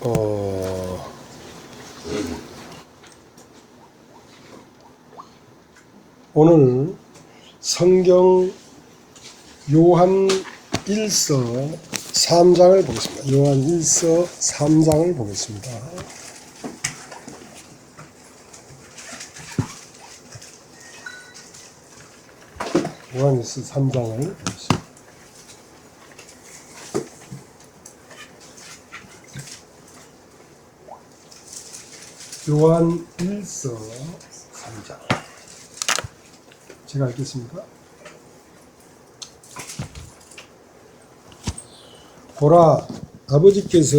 어, 오늘 성경 요한 1서 3장을 보겠습니다. 요한 1서 3장을 보겠습니다. 요한 1서 3장을 보겠습니다. 요한 1서 3장 제가 읽겠습니다. 보라, 아버지께서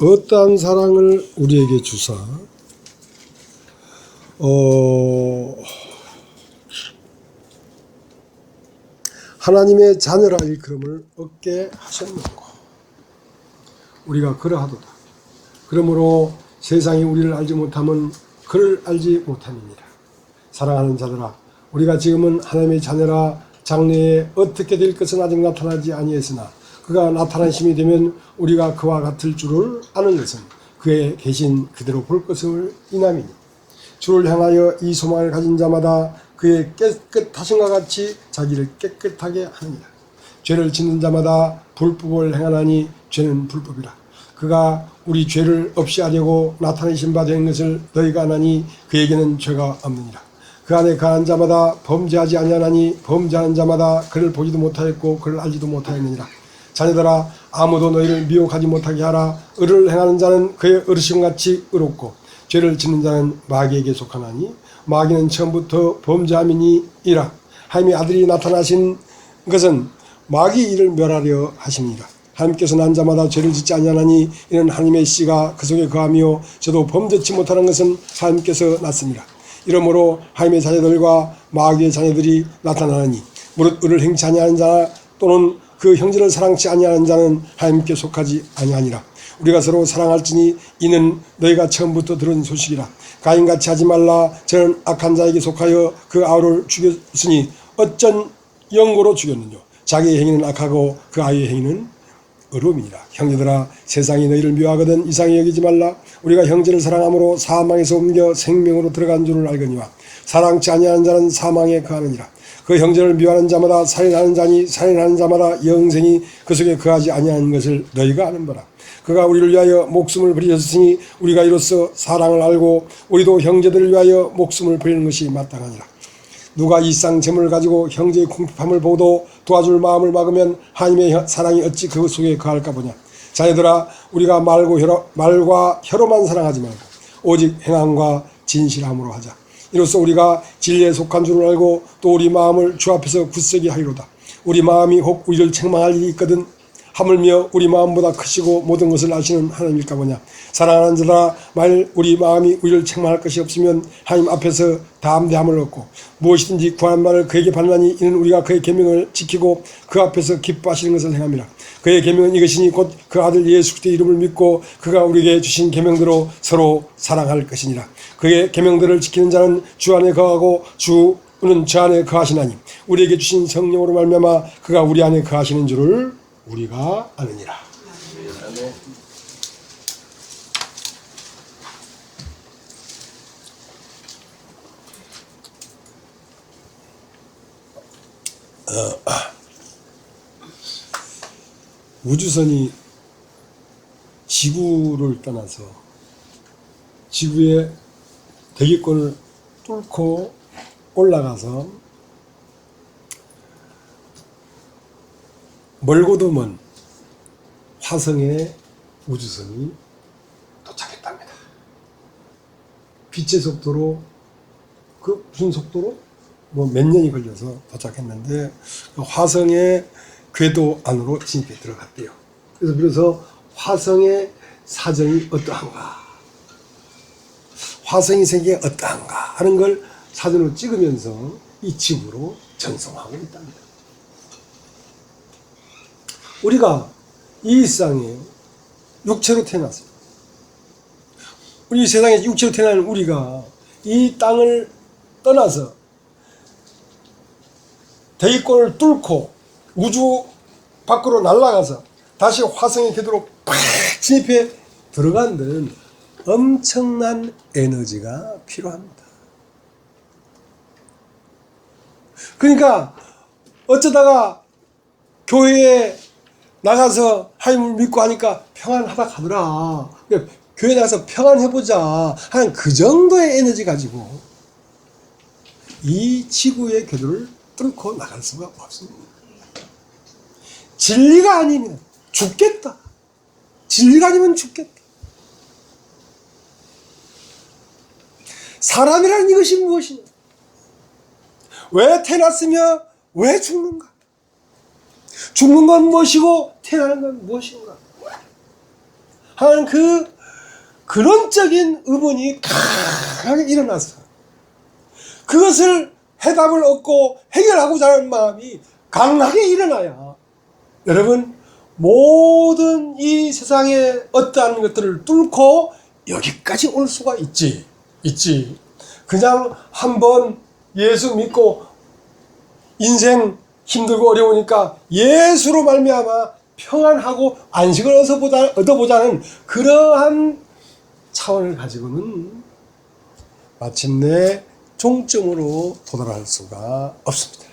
어떠한 사랑을 우리에게 주사 하나님의 자녀라 일컬음을 얻게 하셨는고. 우리가 그러하도다. 그러므로 세상이 우리를 알지 못하면 그를 알지 못함이니라. 사랑하는 자들아, 우리가 지금은 하나님의 자녀라 장래에 어떻게 될 것은 아직 나타나지 아니했으나 그가 나타나심이 되면 우리가 그와 같을 줄을 아는 것은 그의 계신 그대로 볼 것을 인함이니, 주를 향하여 이 소망을 가진 자마다 그의 깨끗하심과 같이 자기를 깨끗하게 하느니라. 죄를 짓는 자마다 불법을 행하나니 죄는 불법이라. 그가 우리 죄를 없이 하려고 나타내신 바 된 것을 너희가 아나니 그에게는 죄가 없느니라. 그 안에 거한 자마다 범죄하지 아니하나니 범죄하는 자마다 그를 보지도 못하였고 그를 알지도 못하였느니라. 자녀들아, 아무도 너희를 미혹하지 못하게 하라. 의를 행하는 자는 그의 어르신같이 의롭고 죄를 짓는 자는 마귀에게 속하나니 마귀는 처음부터 범죄함이니이라. 하나님의 아들이 나타나신 것은 마귀 일을 멸하려 하십니다. 하나님께서 난 자마다 죄를 짓지 아니하나니 이는 하나님의 씨가 그 속에 거하며 저도 범죄치 못하는 것은 하나님께서 났습니다. 이러므로 하나님의 자녀들과 마귀의 자녀들이 나타나니 무릇 의를 행치 아니하는 자 또는 그 형제를 사랑치 아니하는 자는 하나님께 속하지 아니하니라. 우리가 서로 사랑할지니 이는 너희가 처음부터 들은 소식이라. 가인같이 하지 말라. 저는 악한 자에게 속하여 그 아우를 죽였으니 어쩐 영고로 죽였느냐. 자기의 행위는 악하고 그 아이의 행위는 의로움이니라. 형제들아, 세상이 너희를 미워하거든 이상히 여기지 말라. 우리가 형제를 사랑함으로 사망에서 옮겨 생명으로 들어간 줄을 알거니와 사랑치 아니하는 자는 사망에 거하느니라. 그 형제를 미워하는 자마다 살인하는 자니 살인하는 자마다 영생이 그 속에 거하지 아니하는 것을 너희가 아는 바라. 그가 우리를 위하여 목숨을 버리셨으니 우리가 이로써 사랑을 알고 우리도 형제들을 위하여 목숨을 버리는 것이 마땅하니라. 누가 이 쌍 재물을 가지고 형제의 궁핍함을 보고도 도와줄 마음을 막으면 하나님의 사랑이 어찌 그 속에 거할까 보냐. 자녀들아, 우리가 말과 혀로만 사랑하지 말고 오직 행함과 진실함으로 하자. 이로써 우리가 진리에 속한 줄을 알고 또 우리 마음을 주 앞에서 굳세게 하리로다. 우리 마음이 혹 우리를 책망할 일이 있거든 하물며 우리 마음보다 크시고 모든 것을 아시는 하나님일까 보냐. 사랑하는 자들아, 만일 우리 마음이 우리를 책망할 것이 없으면 하나님 앞에서 담대함을 얻고 무엇이든지 구하는 말을 그에게 받나니 이는 우리가 그의 계명을 지키고 그 앞에서 기뻐하시는 것을 행함이라. 그의 계명은 이것이니 곧 그 아들 예수 그리스도의 이름을 믿고 그가 우리에게 주신 계명대로 서로 사랑할 것이니라. 그의 계명들을 지키는 자는 주 안에 거하고 주는 저 안에 거하시나니 우리에게 주신 성령으로 말미암아 그가 우리 안에 거하시는 줄을 우리가 아느니라. 우주선이 지구를 떠나서 지구의 대기권을 뚫고 올라가서 멀고도 먼 화성에 우주선이 도착했답니다. 빛의 속도로 그 무슨 속도로 뭐 몇 년이 걸려서 도착했는데 그 화성의 궤도 안으로 진입해 들어갔대요. 그래서 화성의 사정이 어떠한가, 화성의 세계가 어떠한가 하는 걸 사진으로 찍으면서 이 지구로 전송하고 있답니다. 우리가 이 세상에 육체로 태어났습니다. 우리 세상에 육체로 태어난 우리가 이 땅을 떠나서 대기권을 뚫고 우주 밖으로 날아가서 다시 화성의 궤도로 팍 진입해 들어가는 데는 엄청난 에너지가 필요합니다. 그러니까 어쩌다가 교회에 나가서 하나님을 믿고 하니까 평안하다 가더라. 그러니까 교회 나가서 평안해보자 하는 그 정도의 에너지 가지고 이 지구의 궤도를 뚫고 나갈 수가 없습니다. 진리가 아니면 죽겠다. 진리가 아니면 죽겠다. 사람이라는 이것이 무엇이냐? 왜 태어났으며 왜 죽는가? 죽는 건 무엇이고 태어나는 건 무엇인가? 하는 그 근원적인 의문이 강하게 일어나서 그것을 해답을 얻고 해결하고자 하는 마음이 강하게 일어나야 여러분 모든 이 세상의 어떠한 것들을 뚫고 여기까지 올 수가 있지. 그냥 한번 예수 믿고 인생 힘들고 어려우니까 예수로 말미암아 평안하고 안식을 얻어보자는 그러한 차원을 가지고는 마침내 종점으로 도달할 수가 없습니다.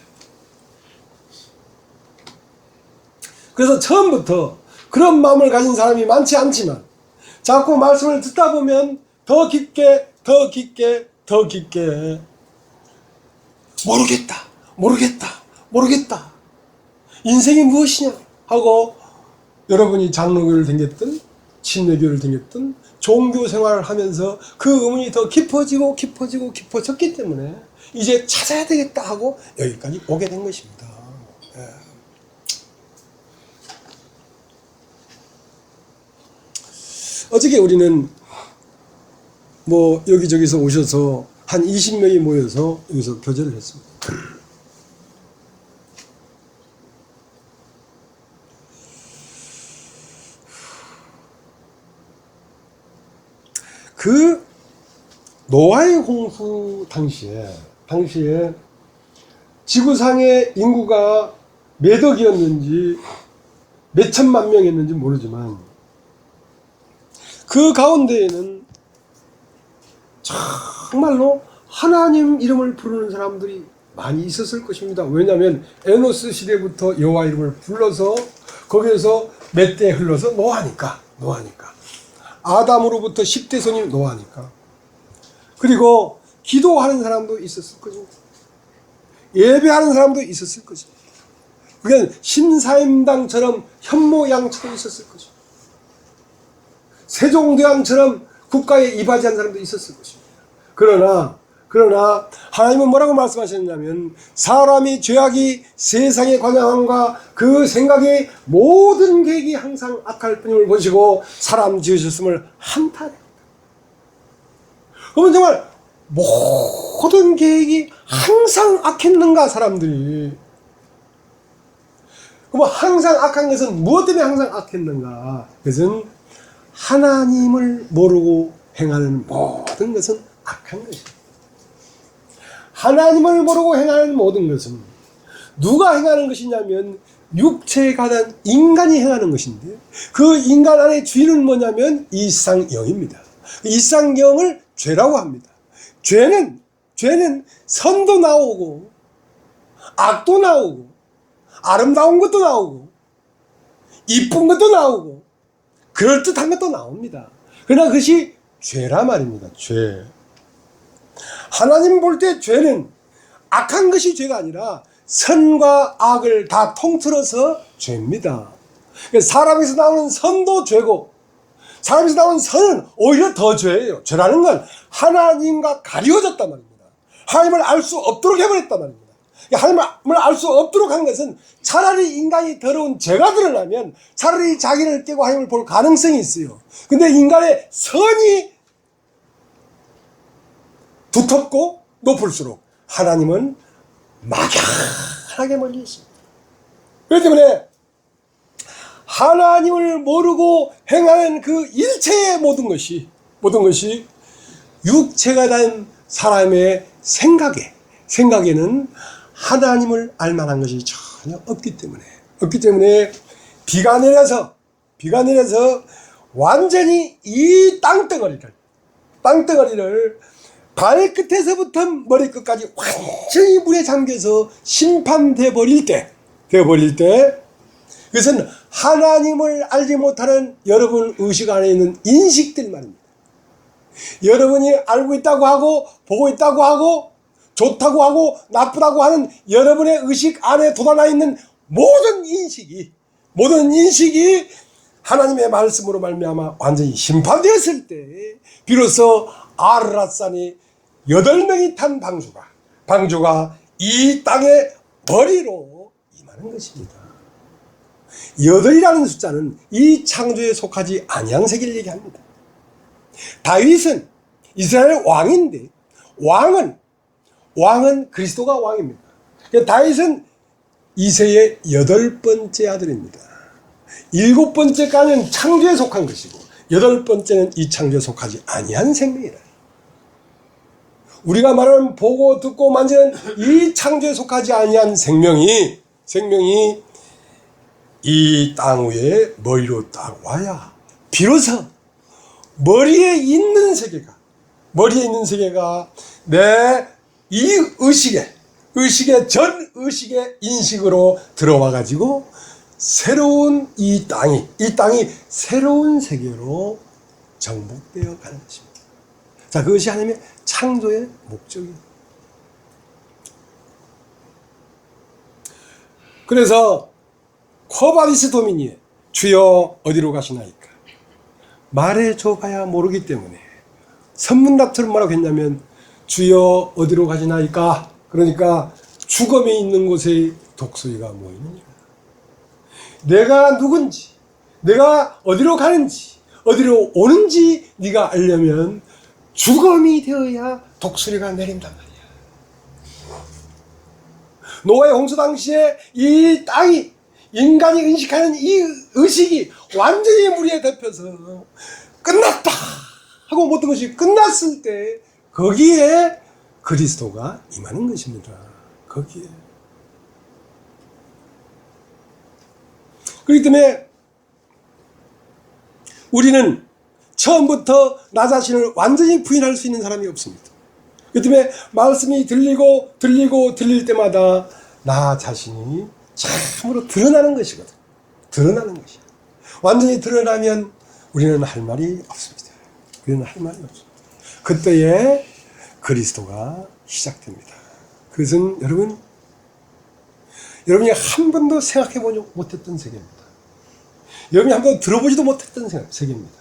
그래서 처음부터 그런 마음을 가진 사람이 많지 않지만 자꾸 말씀을 듣다 보면 더 깊게 모르겠다. 인생이 무엇이냐 하고 여러분이 장로교를 다녔든 침례교를 다녔든 종교 생활을 하면서 그 의문이 더 깊어졌기 때문에 이제 찾아야 되겠다 하고 여기까지 오게 된 것입니다. 어저께 우리는 뭐 여기저기서 오셔서 한 20명이 모여서 여기서 교제를 했습니다. 그 노아의 홍수 당시에 지구상의 인구가 몇 억이었는지 몇 천만 명이었는지 모르지만 그 가운데에는 정말로 하나님 이름을 부르는 사람들이 많이 있었을 것입니다. 왜냐하면 에노스 시대부터 여호와 이름을 불러서 거기에서 몇 대 흘러서 노아니까 아담으로부터 10대 손이 노아니까. 그리고 기도하는 사람도 있었을 것입니다. 예배하는 사람도 있었을 것입니다. 그게 심사임당처럼 현모양처럼 있었을 것입니다. 세종대왕처럼 국가에 이바지한 사람도 있었을 것입니다. 그러나 하나님은 뭐라고 말씀하셨냐면 사람이 죄악이 세상의 관영함과 그 생각의 모든 계획이 항상 악할 뿐임을 보시고 사람 지으셨음을 한탄해. 그러면 정말 모든 계획이 항상 악했는가 사람들이. 그럼 항상 악한 것은 무엇 때문에 항상 악했는가? 그것은 하나님을 모르고 행하는 모든 것은 악한 것입니다. 하나님을 모르고 행하는 모든 것은 누가 행하는 것이냐면 육체에 관한 인간이 행하는 것인데 그 인간 안에 주인은 뭐냐면 이상영입니다. 이상영을 죄라고 합니다. 죄는 선도 나오고 악도 나오고 아름다운 것도 나오고 이쁜 것도 나오고 그럴듯한 것도 나옵니다. 그러나 그것이 죄라 말입니다. 죄. 하나님 볼 때 죄는 악한 것이 죄가 아니라 선과 악을 다 통틀어서 죄입니다. 사람에서 나오는 선도 죄고 사람에서 나오는 선은 오히려 더 죄예요. 죄라는 건 하나님과 가리워졌단 말입니다. 하나님을 알 수 없도록 해버렸단 말입니다. 하나님을 알 수 없도록 한 것은 차라리 인간이 더러운 죄가 드러나면 차라리 자기를 깨고 하나님을 볼 가능성이 있어요. 근데 인간의 선이 두텁고 높을수록 하나님은 막연하게 멀리 있습니다. 그렇기 때문에 하나님을 모르고 행하는 그 일체의 모든 것이 육체가 된 사람의 생각에는 하나님을 알만한 것이 전혀 없기 때문에 비가 내려서 완전히 이 땅덩어리를 발끝에서부터 머리끝까지 완전히 물에 잠겨서 심판돼 버릴 때, 그것은 하나님을 알지 못하는 여러분 의식 안에 있는 인식들 말입니다. 여러분이 알고 있다고 하고, 보고 있다고 하고, 좋다고 하고, 나쁘다고 하는 여러분의 의식 안에 돋아나 있는 모든 인식이 하나님의 말씀으로 말미암아 완전히 심판되었을 때, 비로소 아르랏산이 8명이 탄 방주가 이 땅의 머리로 임하는 것입니다. 8이라는 숫자는 이 창조에 속하지 아니한 세계를 얘기합니다. 다윗은 이스라엘 왕인데, 왕은 그리스도가 왕입니다. 다윗은 이새의 8번째 아들입니다. 7번째까지는 창조에 속한 것이고 8번째는 이 창조에 속하지 아니한 생명이라. 우리가 말하는 보고 듣고 만지는 이 창조에 속하지 아니한 생명이 이 땅 위에 머리로 딱 와야 비로소 머리에 있는 세계가 내 이 의식의 전 의식의 인식으로 들어와 가지고 새로운 이 땅이 새로운 세계로 정복되어 가는 것입니다. 자, 그것이 하나님의 창조의 목적입니다. 그래서 코바디스 도미니에 주여 어디로 가시나이까 말해줘봐야 모르기 때문에 선문답처럼 뭐라고 했냐면 주여 어디로 가시나이까, 그러니까 죽음이 있는 곳에 독수리가 모이느냐, 내가 누군지, 내가 어디로 가는지, 어디로 오는지 네가 알려면 죽음이 되어야 독수리가 내린단 말이야. 노아의 홍수 당시에 이 땅이, 인간이 인식하는 이 의식이 완전히 물에 덮여서 끝났다 하고 모든 것이 끝났을 때 거기에 그리스도가 임하는 것입니다. 거기에. 그렇기 때문에 우리는 처음부터 나 자신을 완전히 부인할 수 있는 사람이 없습니다. 그렇기 때문에 말씀이 들릴 때마다 나 자신이 참으로 드러나는 것이거든. 드러나는 것이야. 완전히 드러나면 우리는 할 말이 없습니다. 그때에 그리스도가 시작됩니다. 그것은 여러분이 한 번도 생각해보지 못했던 세계입니다. 여러분이 한 번도 들어보지도 못했던 세계입니다.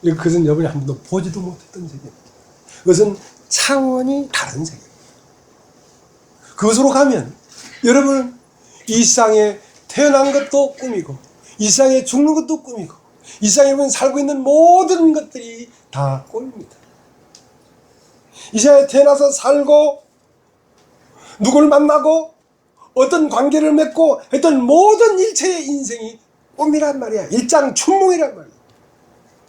그것은 여러분이 한 번도 보지도 못했던 세계입니다. 그것은 차원이 다른 세계입니다. 그것으로 가면 여러분은 이 세상에 태어난 것도 꿈이고, 이 세상에 죽는 것도 꿈이고, 이 세상에 여러분 살고 있는 모든 것들이 다 꿈입니다. 이 세상에 태어나서 살고, 누구를 만나고, 어떤 관계를 맺고 했던 모든 일체의 인생이 꿈이란 말이야. 일장춘몽이란 말이야.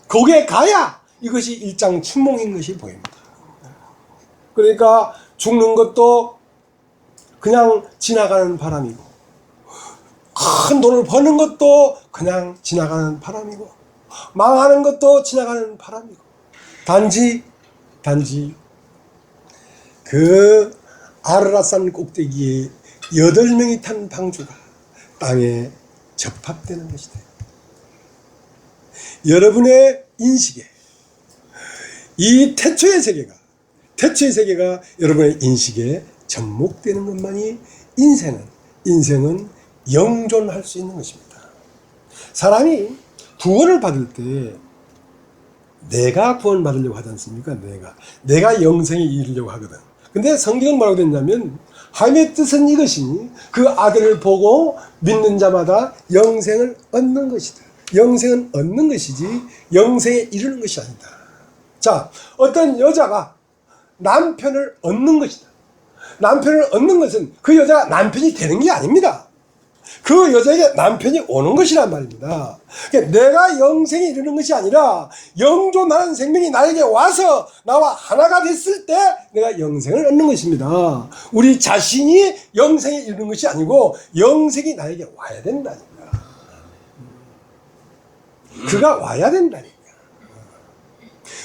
거기에 가야 이것이 일장춘몽인 것이 보입니다. 그러니까 죽는 것도 그냥 지나가는 바람이고, 큰 돈을 버는 것도 그냥 지나가는 바람이고, 망하는 것도 지나가는 바람이고, 단지 그 아르랏산 꼭대기에 8명이 탄 방주가 땅에 접합되는 것이다. 여러분의 인식에 이 태초의 세계가 여러분의 인식에 접목되는 것만이 인생은 영존할 수 있는 것입니다. 사람이 구원을 받을 때 내가 구원 받으려고 하지 않습니까? 내가 영생에 이르려고 하거든. 근데 성경은 뭐라고 됐냐면, 하나님의 뜻은 이것이니 그 아들을 보고 믿는 자마다 영생을 얻는 것이다. 영생은 얻는 것이지 영생에 이르는 것이 아니다. 자, 어떤 여자가 남편을 얻는 것이다. 남편을 얻는 것은 그 여자가 남편이 되는 게 아닙니다. 그 여자에게 남편이 오는 것이란 말입니다. 그러니까 내가 영생에 이르는 것이 아니라 영존하는 생명이 나에게 와서 나와 하나가 됐을 때 내가 영생을 얻는 것입니다. 우리 자신이 영생에 이르는 것이 아니고 영생이 나에게 와야 된다니까. 그가 와야 된다니까.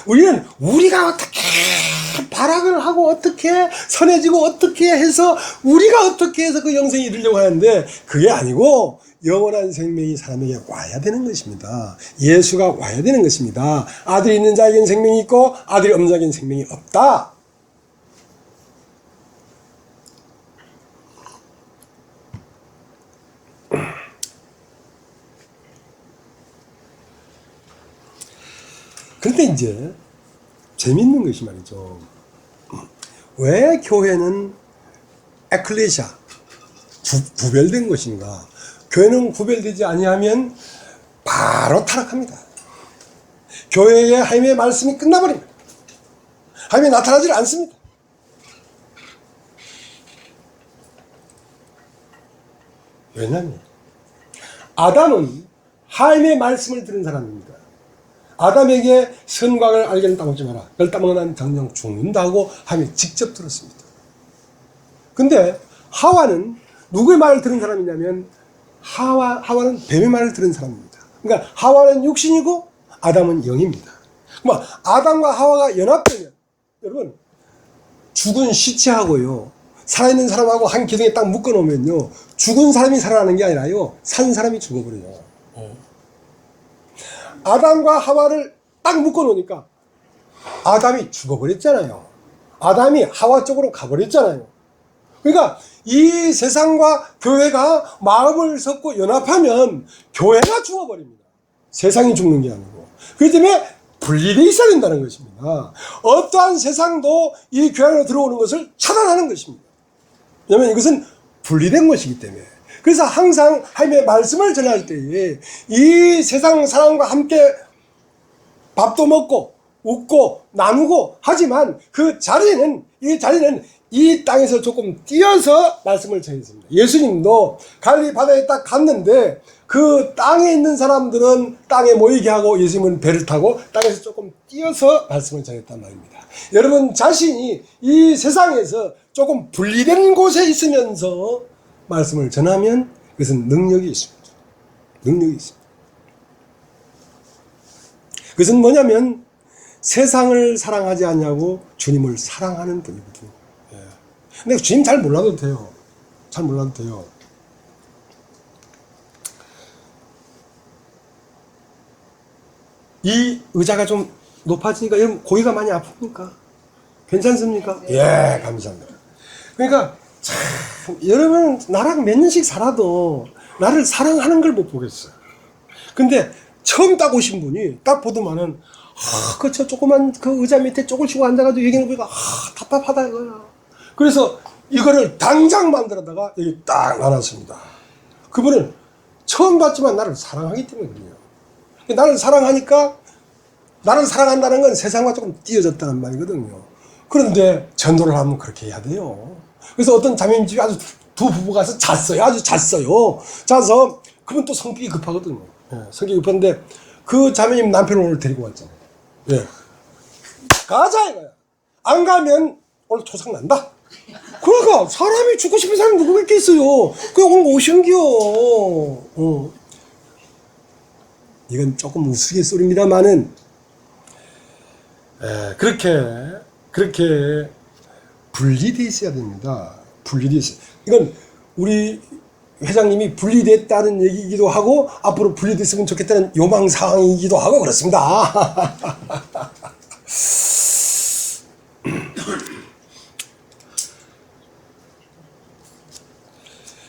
우리는 우리가 어떻게 발악을 하고 어떻게 선해지고 어떻게 해서 우리가 어떻게 해서 그 영생에 이르려고 하는데 그게 아니고 영원한 생명이 사람에게 와야 되는 것입니다. 예수가 와야 되는 것입니다. 아들이 있는 자에게는 생명이 있고 아들이 없는 자에게는 생명이 없다. 그런데 이제 재밌는 것이 말이죠. 왜 교회는 에클레시아 구별된 것인가? 교회는 구별되지 아니하면 바로 타락합니다. 교회의 하나님의 말씀이 끝나버립니다. 하나님이 나타나지 않습니다. 왜냐하면 아담은 하나님의 말씀을 들은 사람입니다. 아담에게 선과를 알게는 따먹지 마라. 그걸 따먹으면 당장 죽는다고 하나님이 직접 들었습니다. 근데 하와는 누구의 말을 들은 사람이냐면 하와는 뱀의 말을 들은 사람입니다. 그러니까 하와는 육신이고 아담은 영입니다. 그러면 아담과 하와가 연합되면 여러분 죽은 시체하고요 살아있는 사람하고 한 기둥에 딱 묶어놓으면요 죽은 사람이 살아나는 게 아니라요 산 사람이 죽어버려요. 아담과 하와를 딱 묶어놓으니까 아담이 죽어버렸잖아요. 아담이 하와 쪽으로 가버렸잖아요. 그러니까 이 세상과 교회가 마음을 섞고 연합하면 교회가 죽어버립니다. 세상이 죽는 게 아니고. 그렇기 때문에 분리되어 있어야 된다는 것입니다. 어떠한 세상도 이 교회 안으로 들어오는 것을 차단하는 것입니다. 왜냐하면 이것은 분리된 것이기 때문에. 그래서 항상 하나님의 말씀을 전할 때에 이 세상 사람과 함께 밥도 먹고 웃고 나누고 하지만 그 자리는 이 땅에서 조금 뛰어서 말씀을 전했습니다. 예수님도 갈릴리 바다에 딱 갔는데 그 땅에 있는 사람들은 땅에 모이게 하고 예수님은 배를 타고 땅에서 조금 뛰어서 말씀을 전했단 말입니다. 여러분 자신이 이 세상에서 조금 분리된 곳에 있으면서 말씀을 전하면 그것은 능력이 있습니다. 능력이 있습니다. 그것은 뭐냐면 세상을 사랑하지 않냐고 주님을 사랑하는 분이거든요. 예. 근데 주님 잘 몰라도 돼요. 잘 몰라도 돼요. 이 의자가 좀 높아지니까 여러분 고기가 많이 아픕니까? 괜찮습니까? 예, 감사합니다. 그러니까 참 여러분 나랑 몇 년씩 살아도 나를 사랑하는 걸 못 보겠어요. 근데 처음 딱 오신 분이 딱 보더만은 저 조그만 그 의자 밑에 쪼글 치고 앉아가지고 얘기하는 거니까 답답하다 이거야. 그래서 이거를 당장 만들어다가 여기 딱 놔놨습니다. 그분은 처음 봤지만 나를 사랑하기 때문에 그래요. 나를 사랑하니까 나를 사랑한다는 건 세상과 조금 띄어졌다는 말이거든요. 그런데 전도를 하면 그렇게 해야 돼요. 그래서 어떤 자매님 집에 아주 두 부부가 가서 잤어요. 아주 잤어요. 자서 그분 또 성격이 급하거든요. 예, 성격이 급한데 그 자매님 남편을 오늘 데리고 왔잖아요. 예. 가자 이거야. 안 가면 오늘 토상 난다. 그러니까 사람이 죽고 싶은 사람이 누구 있겠어요. 그냥 오늘 오신겨. 이건 조금 우스갯소리입니다만은 그렇게 분리되어 있어야 됩니다. 분리되어 있어요. 이건 우리 회장님이 분리됐다는 얘기이기도 하고 앞으로 분리됐으면 좋겠다는 요망사항이기도 하고 그렇습니다.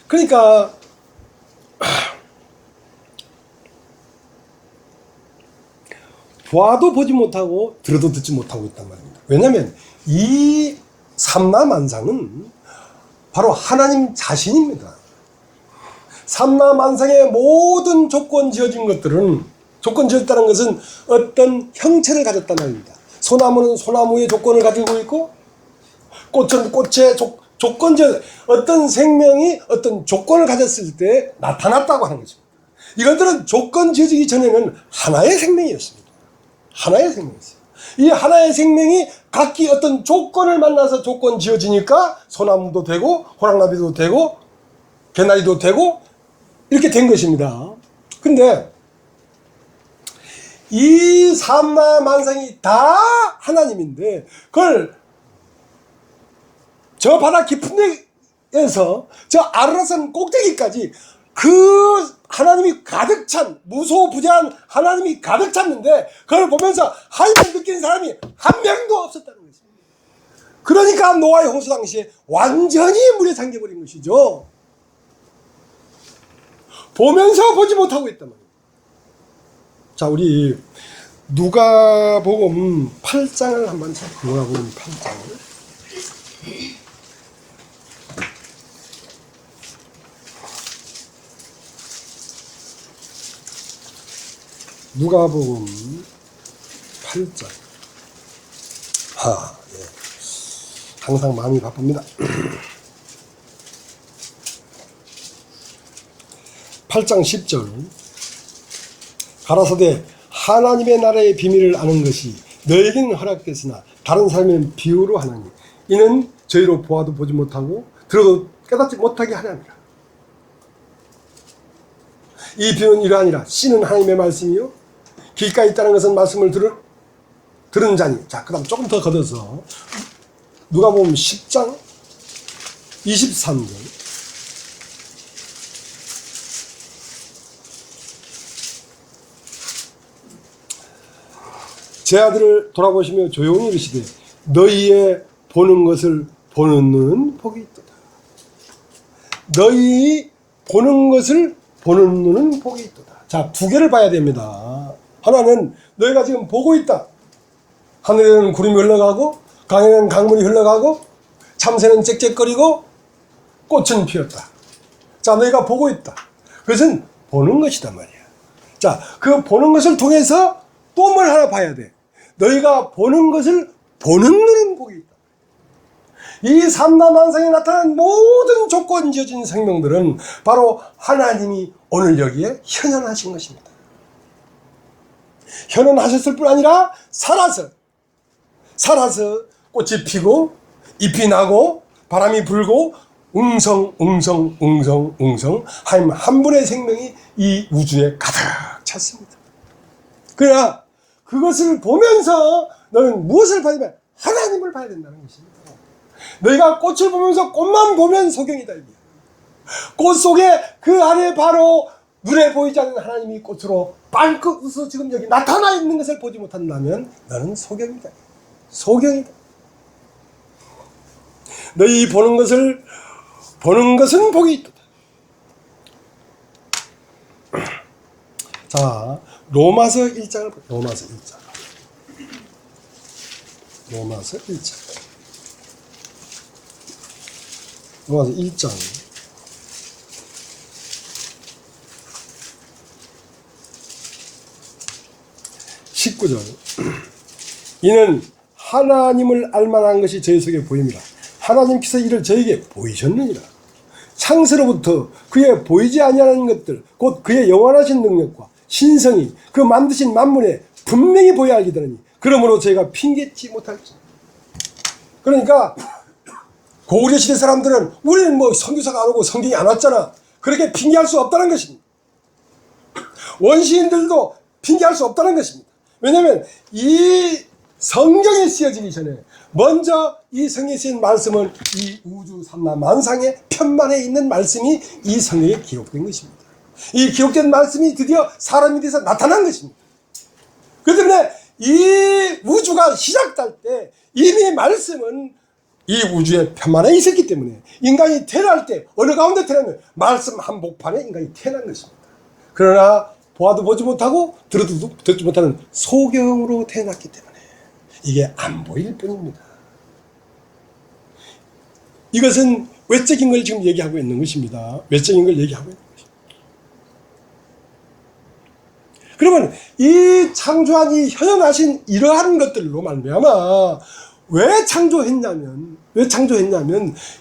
그러니까 봐도 보지 못하고 들어도 듣지 못하고 있단 말입니다. 왜냐하면 이 삼라만상은 바로 하나님 자신입니다. 삼라만상의 모든 조건 지어진 것들은 조건 지었다는 것은 어떤 형체를 가졌단 말입니다. 소나무는 소나무의 조건을 가지고 있고 꽃은 꽃의 조건 지어 어떤 생명이 어떤 조건을 가졌을 때 나타났다고 하는 것입니다. 이것들은 조건 지어지기 전에는 하나의 생명이었습니다. 하나의 생명이었어요. 이 하나의 생명이 각기 어떤 조건을 만나서 조건 지어지니까 소나무도 되고 호랑나비도 되고 개나리도 되고 이렇게 된 것입니다. 근데 이 삼라만상이 다 하나님인데 그걸 저 바다 깊은 데에서 저 아르라산 꼭대기까지 그 하나님이 가득 찬 무소부재한 하나님이 가득 찼는데 그걸 보면서 하나님을 느낀 사람이 한 명도 없었다는 것입니다. 그러니까 노아의 홍수 당시에 완전히 물에 잠겨버린 것이죠. 보면서 보지 못하고 있단 말이에요. 자, 우리 누가복음 8장을 한번 찾아볼까요? 누가복음 8장을. 누가복음 8장. 예. 항상 마음이 바쁩니다. 8장 10절. 가라사대 하나님의 나라의 비밀을 아는 것이 너에게는 허락됐으나 다른 사람은 비유로 하나니 이는 저희로 보아도 보지 못하고 들어도 깨닫지 못하게 하려니라. 이 비유는 이러하니라. 씨는 하나님의 말씀이요 길가에 있다는 것은 말씀을 들은 자니. 자, 그 다음 조금 더 걷어서 누가복음 10장 23절. 제 아들을 돌아보시며 조용히 이르시되 너희의 보는 것을 보는 눈은 복이 있도다. 너희 보는 것을 보는 눈은 복이 있도다. 자, 두 개를 봐야 됩니다. 하나는 너희가 지금 보고 있다. 하늘에는 구름이 흘러가고 강에는 강물이 흘러가고 참새는 짹짹거리고 꽃은 피었다. 자, 너희가 보고 있다. 그것은 보는 것이다 말이야. 자, 그 보는 것을 통해서 또 뭘 하나 봐야 돼. 너희가 보는 것을 보는 눈은 복이 있다. 이 삼라만상에 나타난 모든 조건 지어진 생명들은 바로 하나님이 오늘 여기에 현현하신 것입니다. 현현하셨을 뿐 아니라 살아서 꽃이 피고 잎이 나고 바람이 불고 웅성 하나님 한 분의 생명이 이 우주에 가득 찼습니다. 그러나 그것을 보면서 너는 무엇을 봐야 되냐? 하나님을 봐야 된다는 것입니다. 너희가 꽃을 보면서 꽃만 보면 소경이다. 꽃 속에 그 안에 바로 눈에 보이지 않는 하나님이 꽃으로 빵긋 웃어 지금 여기 나타나 있는 것을 보지 못한다면 너는 소경이다. 소경이다. 너희 보는 것은 복이 있다. 자, 로마서 1장을 보세요. 로마서 1장 19절. 이는 하나님을 알만한 것이 저희 속에 보입니다. 하나님께서 이를 저에게 보이셨느니라. 창세로부터 그의 보이지 아니하는 것들 곧 그의 영원하신 능력과 신성이 그 만드신 만물에 분명히 보여 알게 되느니 그러므로 저희가 핑계치 못할지. 그러니까 고구려 시대 사람들은 우리는 뭐 선교사가 안 오고 성경이 안 왔잖아. 그렇게 핑계할 수 없다는 것입니다. 원시인들도 핑계할 수 없다는 것입니다. 왜냐하면 이 성경에 쓰여지기 전에 먼저 이 성경에 쓰인 말씀은 이 우주 삼라만상의 편만에 있는 말씀이 이 성경에 기록된 것입니다. 이 기록된 말씀이 드디어 사람이 돼서 나타난 것입니다. 그렇기 때문에 이 우주가 시작될 때 이미 말씀은 이 우주의 편만에 있었기 때문에 인간이 태어날 때 어느 가운데 태어나면 말씀 한복판에 인간이 태어난 것입니다. 그러나 보아도 보지 못하고 들어도 듣지 못하는 소경으로 태어났기 때문에 이게 안 보일 뿐입니다. 이것은 외적인 걸 지금 얘기하고 있는 것입니다. 외적인 걸 얘기하고 있는 것입니다. 그러면 이 창조한 이 현현하신 이러한 것들로 말미암아 왜 창조했냐면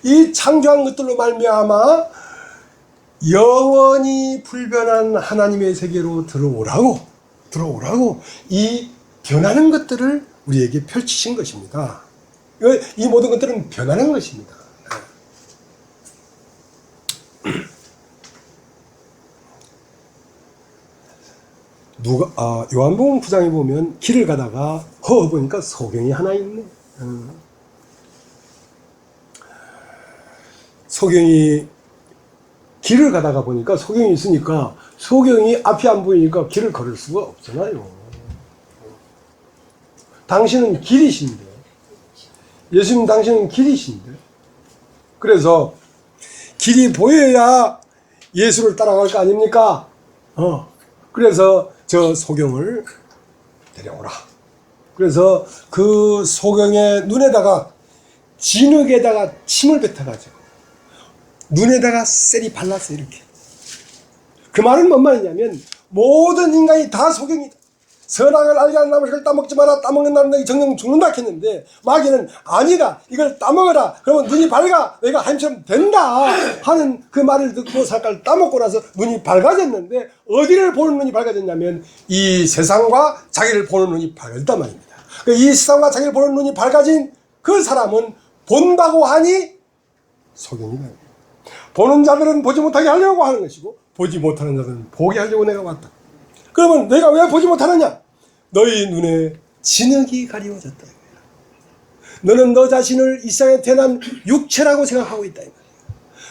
이 창조한 것들로 말미암아 영원히 불변한 하나님의 세계로 들어오라고 이 변하는 것들을 우리에게 펼치신 것입니다. 이 모든 것들은 변하는 것입니다. 요한복음 9장에 보면 길을 가다가 보니까 소경이 하나 있네. 소경이 길을 가다가 보니까 소경이 있으니까 소경이 앞이 안 보이니까 길을 걸을 수가 없잖아요. 당신은 길이신데, 예수님 당신은 길이신데, 그래서 길이 보여야 예수를 따라갈 거 아닙니까? 그래서 저 소경을 데려오라. 그래서 그 소경의 눈에다가 진흙에다가 침을 뱉어가지고 눈에다가 셀이 발랐어. 이렇게. 그 말은 뭔 말이냐면 모든 인간이 다 소경이다. 선악을 알게 하는 나무를 따먹지 마라. 따먹는 나는 너희 정령 죽는다 했는데 마귀는 아니다. 이걸 따먹어라. 그러면 눈이 밝아. 내가 하나님처럼 된다 하는 그 말을 듣고 살깔 따먹고 나서 눈이 밝아졌는데 어디를 보는 눈이 밝아졌냐면 이 세상과 자기를 보는 눈이 밝았단 말입니다. 이 세상과 자기를 보는 눈이 밝아진 그 사람은 본다고 하니 소경이다. 보는 자들은 보지 못하게 하려고 하는 것이고 보지 못하는 자들은 보게 하려고 내가 왔다. 그러면 내가 왜 보지 못하느냐? 너희 눈에 진흙이 가리워졌다. 너는 너 자신을 이 세상에 태어난 육체라고 생각하고 있다.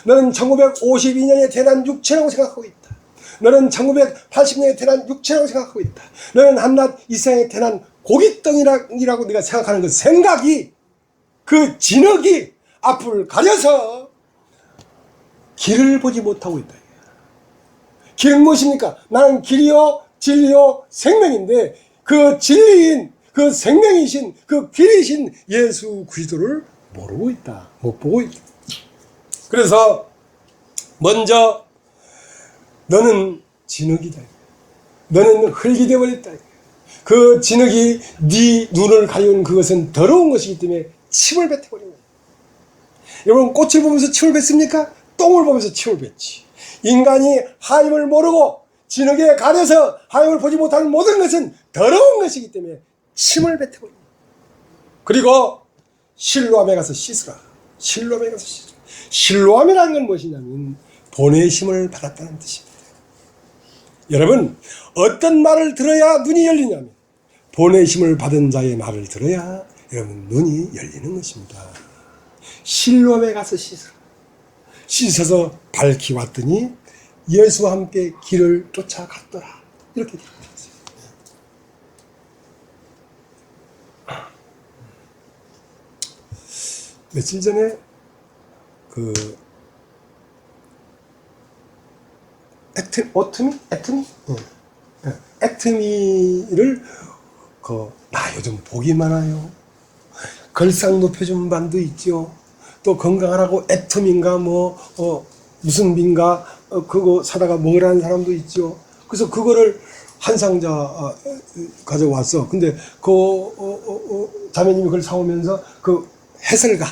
너는 1952년에 태어난 육체라고 생각하고 있다. 너는 1980년에 태어난 육체라고 생각하고 있다. 너는 한낱 이 세상에 태어난 고깃덩이라고 네가 생각하는 그 생각이, 그 진흙이 앞을 가려서 길을 보지 못하고 있다. 길은 무엇입니까? 나는 길이요 진리요 생명인데 그 진리인, 그 생명이신, 그 길이신 예수 그리스도를 모르고 있다. 못 보고 있다. 그래서 먼저 너는 진흙이다. 너는 흙이 되어버렸다. 그 진흙이 네 눈을 가리운 그것은 더러운 것이기 때문에 침을 뱉어버린 거예요. 여러분 꽃을 보면서 침을 뱉습니까? 똥을 보면서 침을 뱉지. 인간이 하나님을 모르고 진흙에 가려서 하나님을 보지 못하는 모든 것은 더러운 것이기 때문에 침을 뱉어버립니다. 그리고 실로암에 가서 씻으라. 실로암에 가서 씻으라. 실로암이라는 건 무엇이냐면 보내심을 받았다는 뜻입니다. 여러분 어떤 말을 들어야 눈이 열리냐면 보내심을 받은 자의 말을 들어야 여러분 눈이 열리는 것입니다. 실로암에 가서 씻으라. 씻어서 밝히 왔더니 예수와 함께 길을 쫓아갔더라. 이렇게 되어 있어요. 며칠 전에 애트미를 나 요즘 복이 많아요. 걸상 높여준 반도 있죠. 또 건강하라고 애트민가 무슨 빈가 그거 사다가 먹으라는 사람도 있죠. 그래서 그거를 한 상자 가져왔어. 근데 자매님이 그걸 사오면서 그 해설가